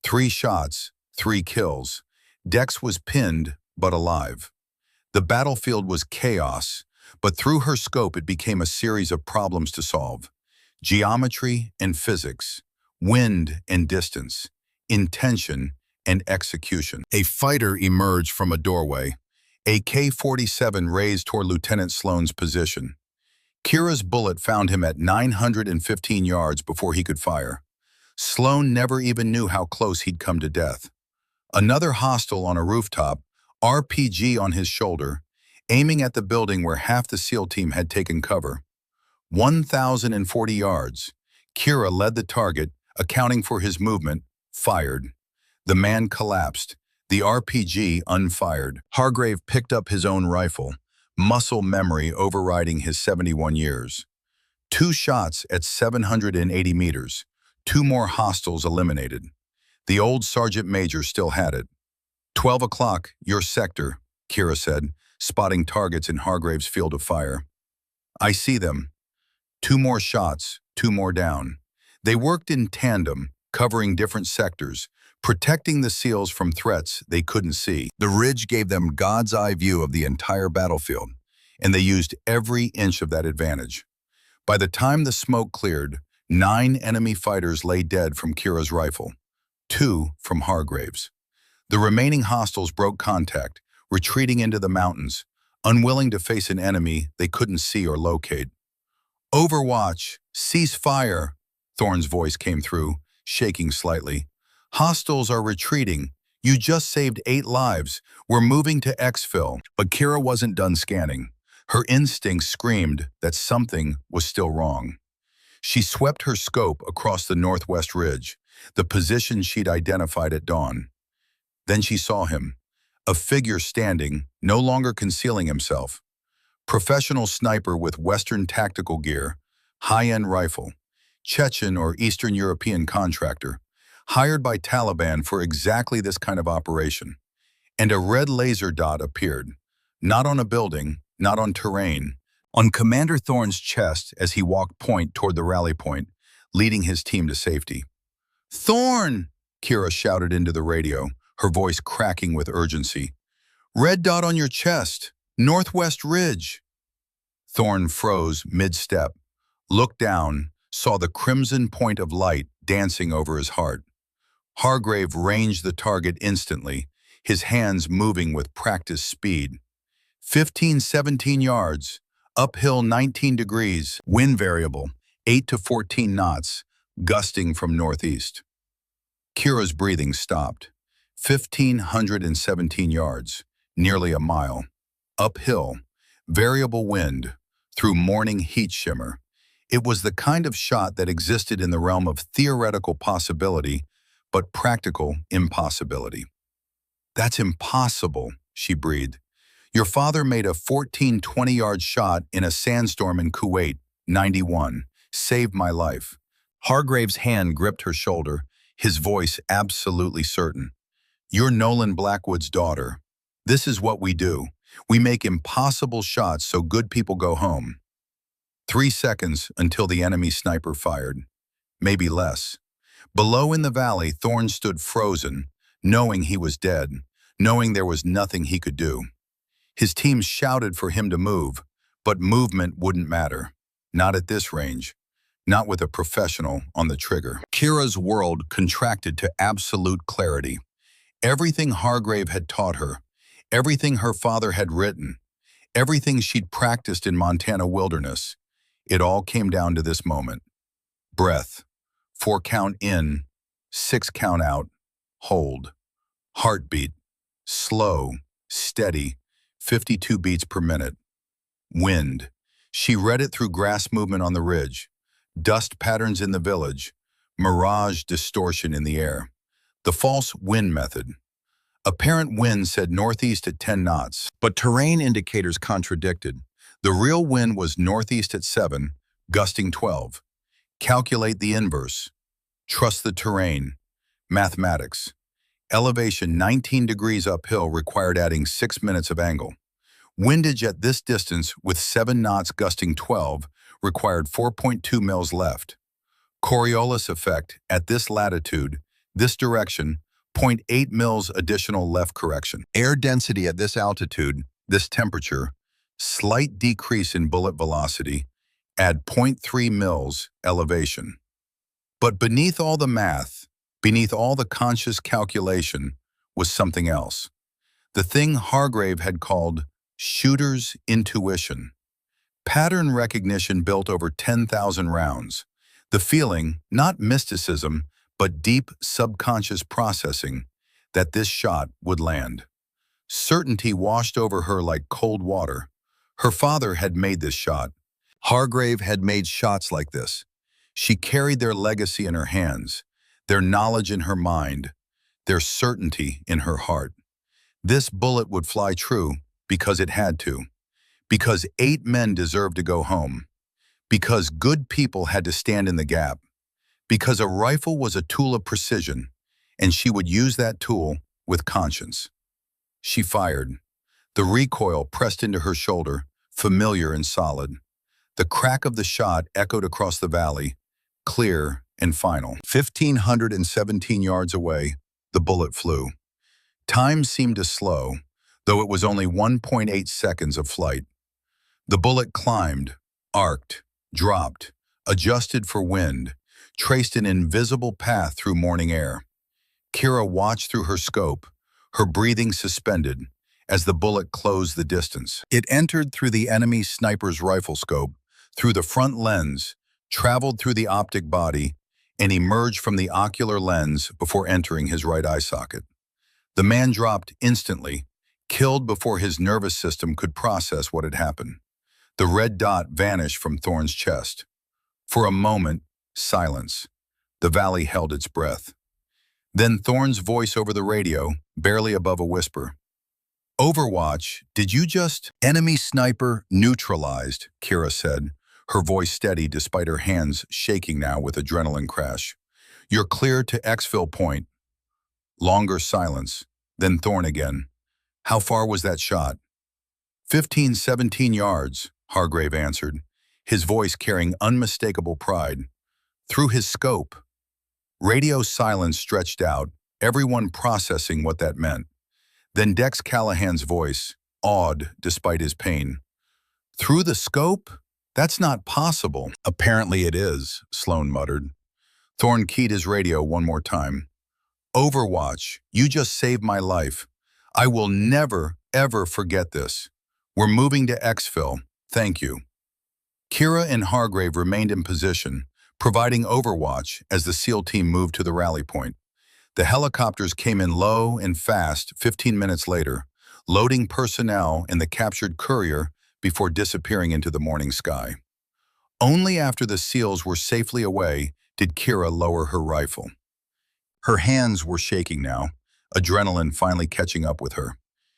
3 shots, 3 kills. Dex was pinned, but alive. The battlefield was chaos, but through her scope it became a series of problems to solve. Geometry and physics, wind and distance, intention and execution. A fighter emerged from a doorway, a K-47 raised toward Lieutenant Sloan's position. Kira's bullet found him at 915 yards before he could fire. Sloan never even knew how close he'd come to death. Another hostile on a rooftop, RPG on his shoulder, aiming at the building where half the SEAL team had taken cover. 1,040 yards. Kira led the target, accounting for his movement, fired. The man collapsed, the RPG unfired. Hargrave picked up his own rifle, muscle memory overriding his 71 years. 2 shots at 780 meters, 2 more hostiles eliminated. The old sergeant major still had it. 12 o'clock, your sector, Kira said, spotting targets in Hargrave's field of fire. "I see them. 2 more shots, two more down. They worked in tandem, covering different sectors, protecting the SEALs from threats they couldn't see. The ridge gave them God's eye view of the entire battlefield, and they used every inch of that advantage. By the time the smoke cleared, 9 enemy fighters lay dead from Kira's rifle, 2 from Hargrave's. The remaining hostiles broke contact, retreating into the mountains, unwilling to face an enemy they couldn't see or locate. "Overwatch, cease fire," Thorne's voice came through, shaking slightly. "Hostiles are retreating. You just saved 8 lives. We're moving to exfil." But Kira wasn't done scanning. Her instincts screamed that something was still wrong. She swept her scope across the northwest ridge, the position she'd identified at dawn. Then she saw him, a figure standing, no longer concealing himself. Professional sniper with Western tactical gear, high-end rifle, Chechen or Eastern European contractor, hired by Taliban for exactly this kind of operation. And a red laser dot appeared, not on a building, not on terrain, on Commander Thorne's chest as he walked point toward the rally point, leading his team to safety. "Thorne!" Kira shouted into the radio, her voice cracking with urgency. "Red dot on your chest, northwest ridge." Thorne froze mid-step, looked down, saw the crimson point of light dancing over his heart. Hargrave ranged the target instantly, his hands moving with practiced speed. 15-17 yards, uphill 19 degrees, wind variable, 8 to 14 knots, gusting from northeast. Kira's breathing stopped. 1,517 yards, nearly a mile. Uphill, variable wind, through morning heat shimmer. It was the kind of shot that existed in the realm of theoretical possibility, but practical impossibility. "That's impossible," she breathed. "Your father made a 14-20-yard shot in a sandstorm in Kuwait, 91. Saved my life." Hargrave's hand gripped her shoulder, his voice absolutely certain. "You're Nolan Blackwood's daughter. This is what we do. We make impossible shots so good people go home." 3 seconds until the enemy sniper fired. Maybe less. Below in the valley, Thorne stood frozen, knowing he was dead, knowing there was nothing he could do. His team shouted for him to move, but movement wouldn't matter. Not at this range. Not with a professional on the trigger. Kira's world contracted to absolute clarity. Everything Hargrave had taught her, everything her father had written, everything she'd practiced in Montana wilderness, it all came down to this moment. Breath. 4 count in, 6 count out, hold. Heartbeat. Slow, steady, 52 beats per minute. Wind. She read it through grass movement on the ridge, dust patterns in the village, mirage distortion in the air. The false wind method. Apparent wind said northeast at 10 knots, but terrain indicators contradicted. The real wind was northeast at 7, gusting 12. Calculate the inverse. Trust the terrain. Mathematics. Elevation 19 degrees uphill required adding 6 minutes of angle. Windage at this distance with 7 knots gusting 12 required 4.2 mils left. Coriolis effect at this latitude, this direction, 0.8 mils additional left correction. Air density at this altitude, this temperature, slight decrease in bullet velocity, add 0.3 mils elevation. But beneath all the math, beneath all the conscious calculation, was something else. The thing Hargrave had called shooter's intuition. Pattern recognition built over 10,000 rounds. The feeling, not mysticism, but deep subconscious processing, that this shot would land. Certainty washed over her like cold water. Her father had made this shot. Hargrave had made shots like this. She carried their legacy in her hands, their knowledge in her mind, their certainty in her heart. This bullet would fly true because it had to, because 8 men deserved to go home, because good people had to stand in the gap, because a rifle was a tool of precision, and she would use that tool with conscience. She fired. The recoil pressed into her shoulder, familiar and solid. The crack of the shot echoed across the valley, clear, and final. 1,517 yards away, the bullet flew. Time seemed to slow, though it was only 1.8 seconds of flight. The bullet climbed, arced, dropped, adjusted for wind, traced an invisible path through morning air. Kira watched through her scope, her breathing suspended, as the bullet closed the distance. It entered through the enemy sniper's rifle scope, through the front lens, traveled through the optic body, and emerged from the ocular lens before entering his right eye socket. The man dropped instantly, killed before his nervous system could process what had happened. The red dot vanished from Thorne's chest. For a moment, silence. The valley held its breath. Then Thorne's voice over the radio, barely above a whisper. "Overwatch, did you just—" "Enemy sniper neutralized," Kira said, her voice steady despite her hands shaking now with adrenaline crash. "You're clear to exfil point." Longer silence, then Thorne again. "How far was that shot?" 17 yards, Hargrave answered, his voice carrying unmistakable pride. "Through his scope." Radio silence stretched out, everyone processing what that meant. Then Dex Callahan's voice, awed despite his pain. "Through the scope? That's not possible." "Apparently it is," Sloan muttered. Thorne keyed his radio one more time. "Overwatch, you just saved my life. I will never, ever forget this. We're moving to exfil. Thank you." Kira and Hargrave remained in position, providing overwatch as the SEAL team moved to the rally point. The helicopters came in low and fast 15 minutes later, loading personnel and the captured courier before disappearing into the morning sky. Only after the SEALs were safely away did Kira lower her rifle. Her hands were shaking now, adrenaline finally catching up with her.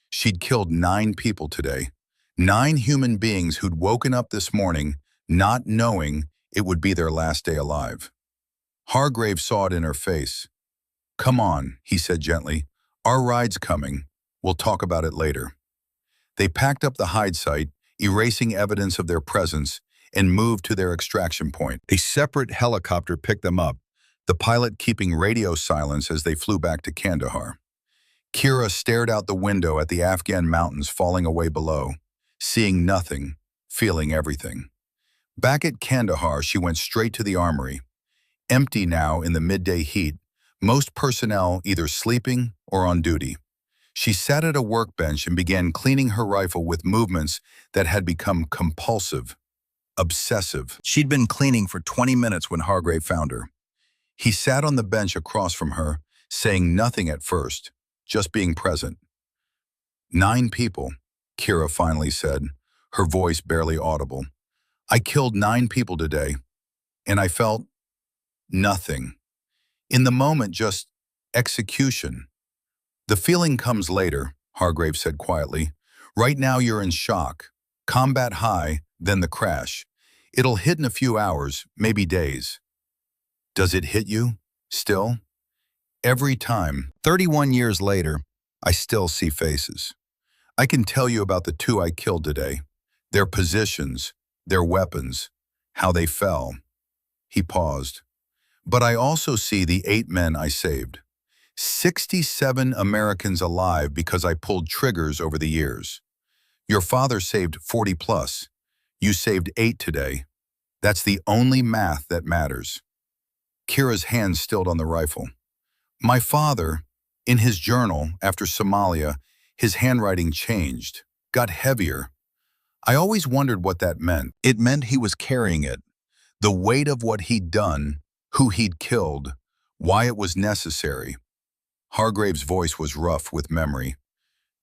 She'd killed 9 people today, 9 human beings who'd woken up this morning not knowing it would be their last day alive. Hargrave saw it in her face. "Come on," he said gently. "Our ride's coming. We'll talk about it later." They packed up the hide site, erasing evidence of their presence, and moved to their extraction point. A separate helicopter picked them up, the pilot keeping radio silence as they flew back to Kandahar. Kira stared out the window at the Afghan mountains falling away below, seeing nothing, feeling everything. Back at Kandahar, she went straight to the armory. Empty now in the midday heat, most personnel either sleeping or on duty. She sat at a workbench and began cleaning her rifle with movements that had become compulsive, obsessive. She'd been cleaning for 20 minutes when Hargrave found her. He sat on the bench across from her, saying nothing at first, just being present. 9 people, Kira finally said, her voice barely audible. "I killed 9 people today, and I felt nothing. In the moment, just execution." "The feeling comes later," Hargrave said quietly. "Right now you're in shock. Combat high, then the crash. It'll hit in a few hours, maybe days." "Does it hit you? Still?" "Every time. 31 years later, I still see faces. I can tell you about the 2 I killed today. Their positions, their weapons, how they fell." He paused. "But I also see the 8 men I saved. 67 Americans alive because I pulled triggers over the years. Your father saved 40 plus. You saved 8 today. That's the only math that matters." Kira's hands stilled on the rifle. "My father, in his journal after Somalia, his handwriting changed, got heavier. I always wondered what that meant. It meant he was carrying it. The weight of what he'd done, who he'd killed, why it was necessary." Hargrave's voice was rough with memory,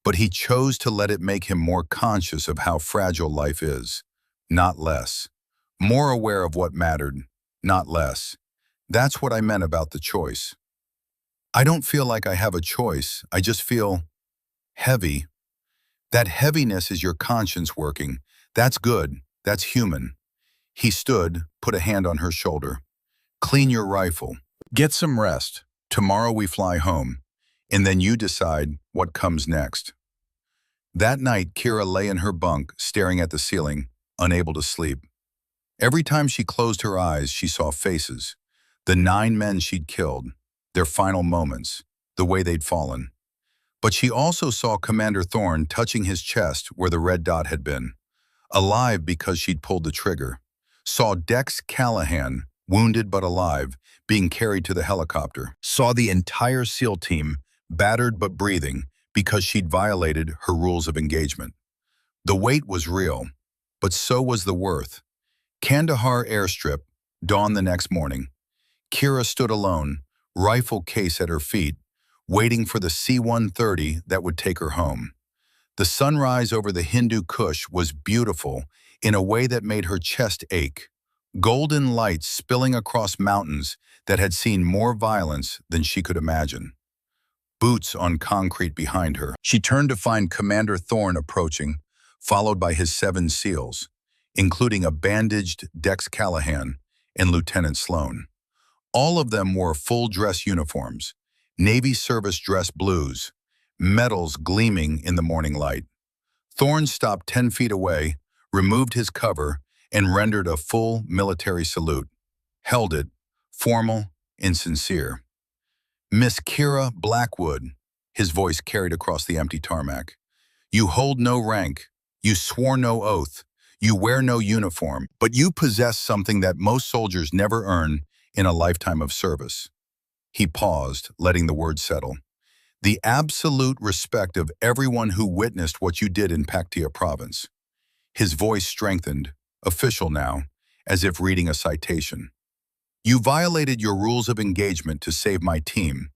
but he chose to let it make him more conscious of how fragile life is, not less. More aware of what mattered, not less. That's what I meant about the choice. "I don't feel like I have a choice. I just feel heavy." "That heaviness is your conscience working. That's good. That's human." He stood, put a hand on her shoulder. "Clean your rifle. Get some rest. Tomorrow we fly home. And then you decide what comes next." That night, Kira lay in her bunk, staring at the ceiling, unable to sleep. Every time she closed her eyes, she saw faces. The 9 men she'd killed, their final moments, the way they'd fallen. But she also saw Commander Thorne touching his chest where the red dot had been, alive because she'd pulled the trigger. Saw Dex Callahan, wounded but alive, being carried to the helicopter. Saw the entire SEAL team, battered but breathing, because she'd violated her rules of engagement. The weight was real, but so was the worth. Kandahar airstrip, dawn the next morning. Kira stood alone, rifle case at her feet, waiting for the C-130 that would take her home. The sunrise over the Hindu Kush was beautiful in a way that made her chest ache. Golden lights spilling across mountains that had seen more violence than she could imagine. Boots on concrete behind her. She turned to find Commander Thorne approaching, followed by his 7 SEALs, including a bandaged Dex Callahan and Lieutenant Sloan. All of them wore full-dress uniforms, Navy service dress blues, medals gleaming in the morning light. Thorne stopped 10 feet away, removed his cover, and rendered a full military salute. Held it, formal and sincere. "Miss Kira Blackwood," his voice carried across the empty tarmac. "You hold no rank, you swore no oath, you wear no uniform, but you possess something that most soldiers never earn in a lifetime of service." He paused, letting the words settle. "The absolute respect of everyone who witnessed what you did in Paktia province." His voice strengthened, official now, as if reading a citation. "You violated your rules of engagement to save my team.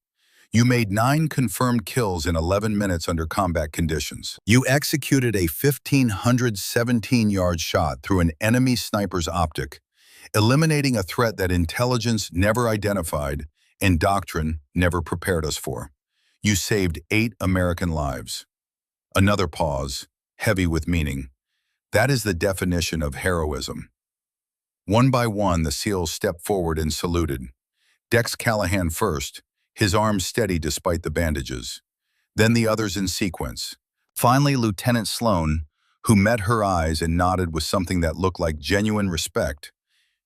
You made 9 confirmed kills in 11 minutes under combat conditions. You executed a 1,517-yard shot through an enemy sniper's optic, eliminating a threat that intelligence never identified and doctrine never prepared us for. You saved 8 American lives." Another pause, heavy with meaning. That is the definition of heroism. One by one, the SEALs stepped forward and saluted. Dex Callahan first, his arms steady despite the bandages. Then the others in sequence. Finally, Lieutenant Sloan, who met her eyes and nodded with something that looked like genuine respect,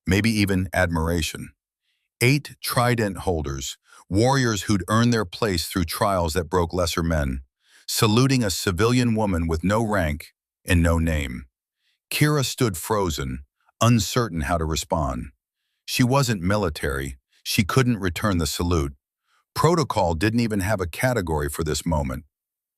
maybe even admiration. 8 trident holders, warriors who'd earned their place through trials that broke lesser men, saluting a civilian woman with no rank and no name. Kira stood frozen, uncertain how to respond. She wasn't military. She couldn't return the salute. Protocol didn't even have a category for this moment.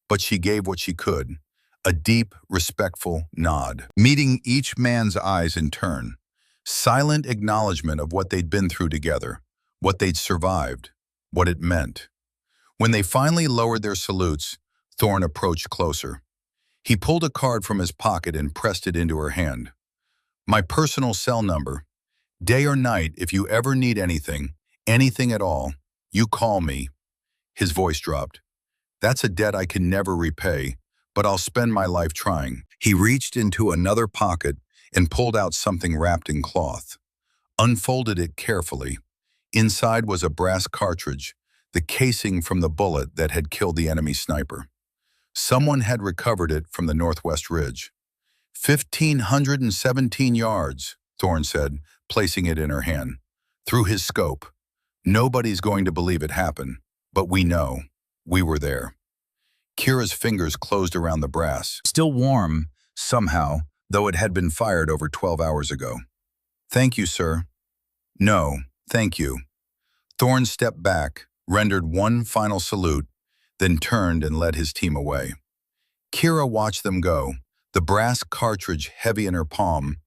But she gave what she could, a deep, respectful nod, meeting each man's eyes in turn. Silent acknowledgement of what they'd been through together, what they'd survived, what it meant. When they finally lowered their salutes, Thorne approached closer. He pulled a card from his pocket and pressed it into her hand. "My personal cell number. Day or night, if you ever need anything, anything at all, you call me." His voice dropped. "That's a debt I can never repay, but I'll spend my life trying." He reached into another pocket and pulled out something wrapped in cloth. Unfolded it carefully. Inside was a brass cartridge, the casing from the bullet that had killed the enemy sniper. Someone had recovered it from the northwest ridge. 1,517 yards, Thorne said, placing it in her hand. "Through his scope. Nobody's going to believe it happened, but we know. We were there." Kira's fingers closed around the brass, still warm, somehow, though it had been fired over 12 hours ago. "Thank you, sir." "No, thank you." Thorne stepped back, rendered one final salute, then turned and led his team away. Kira watched them go, the brass cartridge heavy in her palm,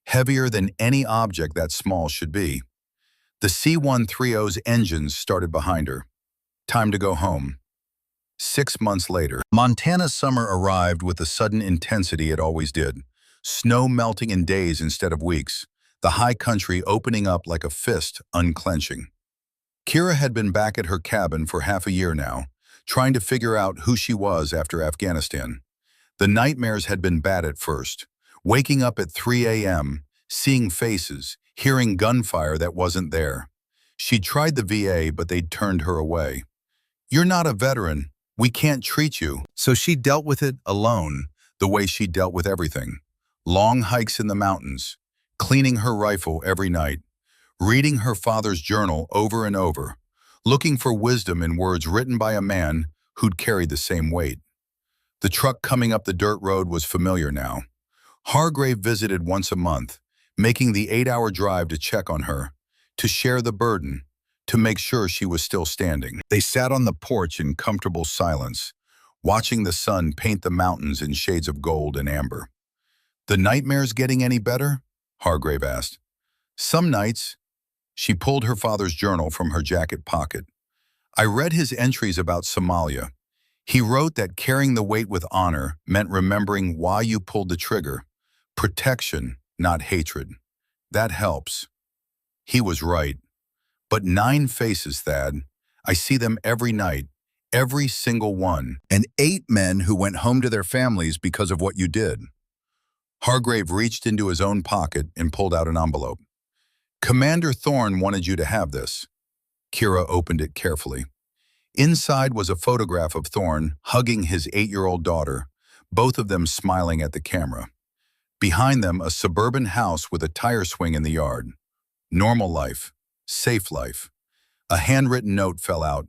heavier than any object that small should be. The C-130's engines started behind her. Time to go home. 6 months later, Montana's summer arrived with the sudden intensity it always did. Snow melting in days instead of weeks, the high country opening up like a fist unclenching. Kira had been back at her cabin for half a year now, trying to figure out who she was after Afghanistan. The nightmares had been bad at first, waking up at 3 a.m., seeing faces, hearing gunfire that wasn't there. She'd tried the VA, but they'd turned her away. "You're not a veteran. We can't treat you." So she dealt with it alone, the way she dealt with everything. Long hikes in the mountains, cleaning her rifle every night, reading her father's journal over and over, looking for wisdom in words written by a man who'd carried the same weight. The truck coming up the dirt road was familiar now. Hargrave visited once a month, making the 8-hour drive to check on her, to share the burden, to make sure she was still standing. They sat on the porch in comfortable silence, watching the sun paint the mountains in shades of gold and amber. "The nightmares getting any better?" Hargrave asked. "Some nights." She pulled her father's journal from her jacket pocket. "I read his entries about Somalia. He wrote that carrying the weight with honor meant remembering why you pulled the trigger. Protection, not hatred. That helps." He was right. But 9 faces, Thad. I see them every night, every single one. And 8 men who went home to their families because of what you did. Hargrave reached into his own pocket and pulled out an envelope. "Commander Thorne wanted you to have this." Kira opened it carefully. Inside was a photograph of Thorne hugging his 8-year-old daughter, both of them smiling at the camera. Behind them, a suburban house with a tire swing in the yard. Normal life. Safe life. A handwritten note fell out.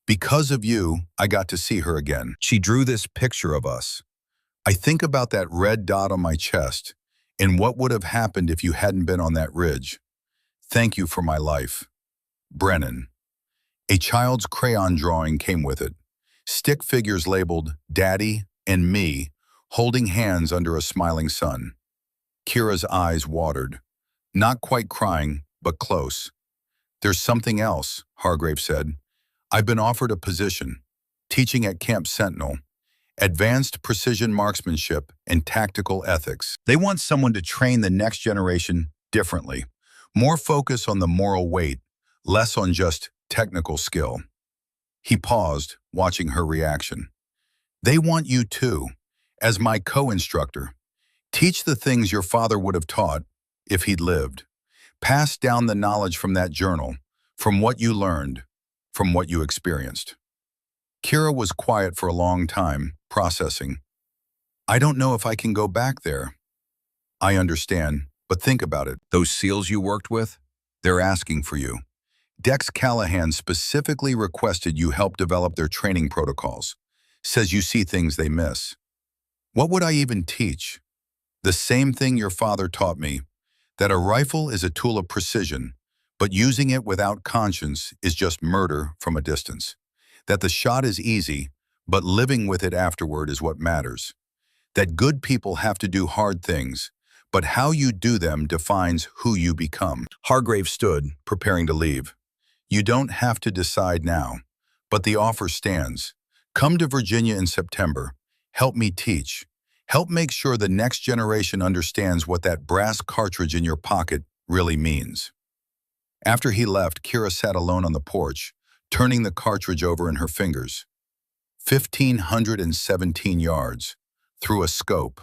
"Because of you, I got to see her again." She drew this picture of us. "I think about that red dot on my chest and what would have happened if you hadn't been on that ridge. Thank you for my life. Brennan." A child's crayon drawing came with it. Stick figures labeled Daddy and me, holding hands under a smiling sun. Kira's eyes watered. Not quite crying, but close. "There's something else," Hargrave said. "I've been offered a position, teaching at Camp Sentinel, advanced precision marksmanship and tactical ethics. They want someone to train the next generation differently, more focus on the moral weight, less on just technical skill." He paused, watching her reaction. "They want you too, as my co-instructor. Teach the things your father would have taught if he'd lived. Pass down the knowledge from that journal, from what you learned, from what you experienced." Kira was quiet for a long time, processing. "I don't know if I can go back there." "I understand, but think about it. Those SEALs you worked with, they're asking for you. Dex Callahan specifically requested you help develop their training protocols. Says you see things they miss. What would I even teach? The same thing your father taught me, that a rifle is a tool of precision, but using it without conscience is just murder from a distance. That the shot is easy, but living with it afterward is what matters. That good people have to do hard things, but how you do them defines who you become." Hargrave stood, preparing to leave. "You don't have to decide now, but the offer stands. Come to Virginia in September. Help me teach. Help make sure the next generation understands what that brass cartridge in your pocket really means." After he left, Kira sat alone on the porch, turning the cartridge over in her fingers. 1,517 yards, through a scope.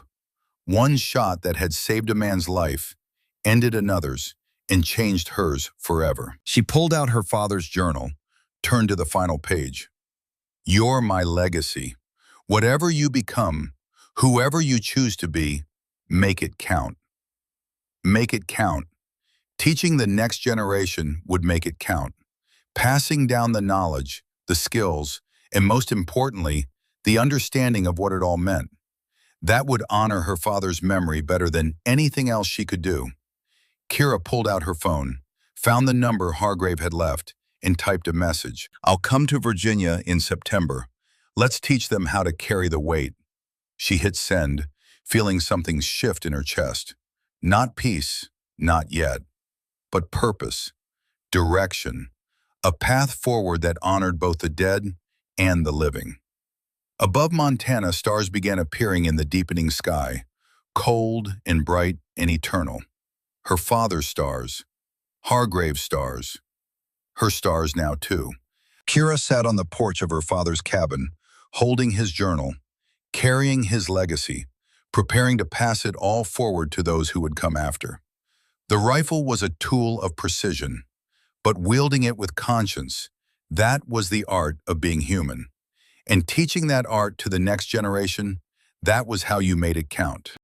One shot that had saved a man's life, ended another's, and changed hers forever. She pulled out her father's journal, turned to the final page. "You're my legacy. Whatever you become, whoever you choose to be, make it count." Make it count. Teaching the next generation would make it count. Passing down the knowledge, the skills, and most importantly, the understanding of what it all meant. That would honor her father's memory better than anything else she could do. Kira pulled out her phone, found the number Hargrave had left, and typed a message. "I'll come to Virginia in September. Let's teach them how to carry the weight." She hit send, feeling something shift in her chest. Not peace, not yet, but purpose, direction, a path forward that honored both the dead and the living. Above Montana, stars began appearing in the deepening sky, cold and bright and eternal. Her father's stars, Hargrave's stars, her stars now too. Kira sat on the porch of her father's cabin, holding his journal, carrying his legacy, preparing to pass it all forward to those who would come after. The rifle was a tool of precision, but wielding it with conscience, that was the art of being human. And teaching that art to the next generation, that was how you made it count.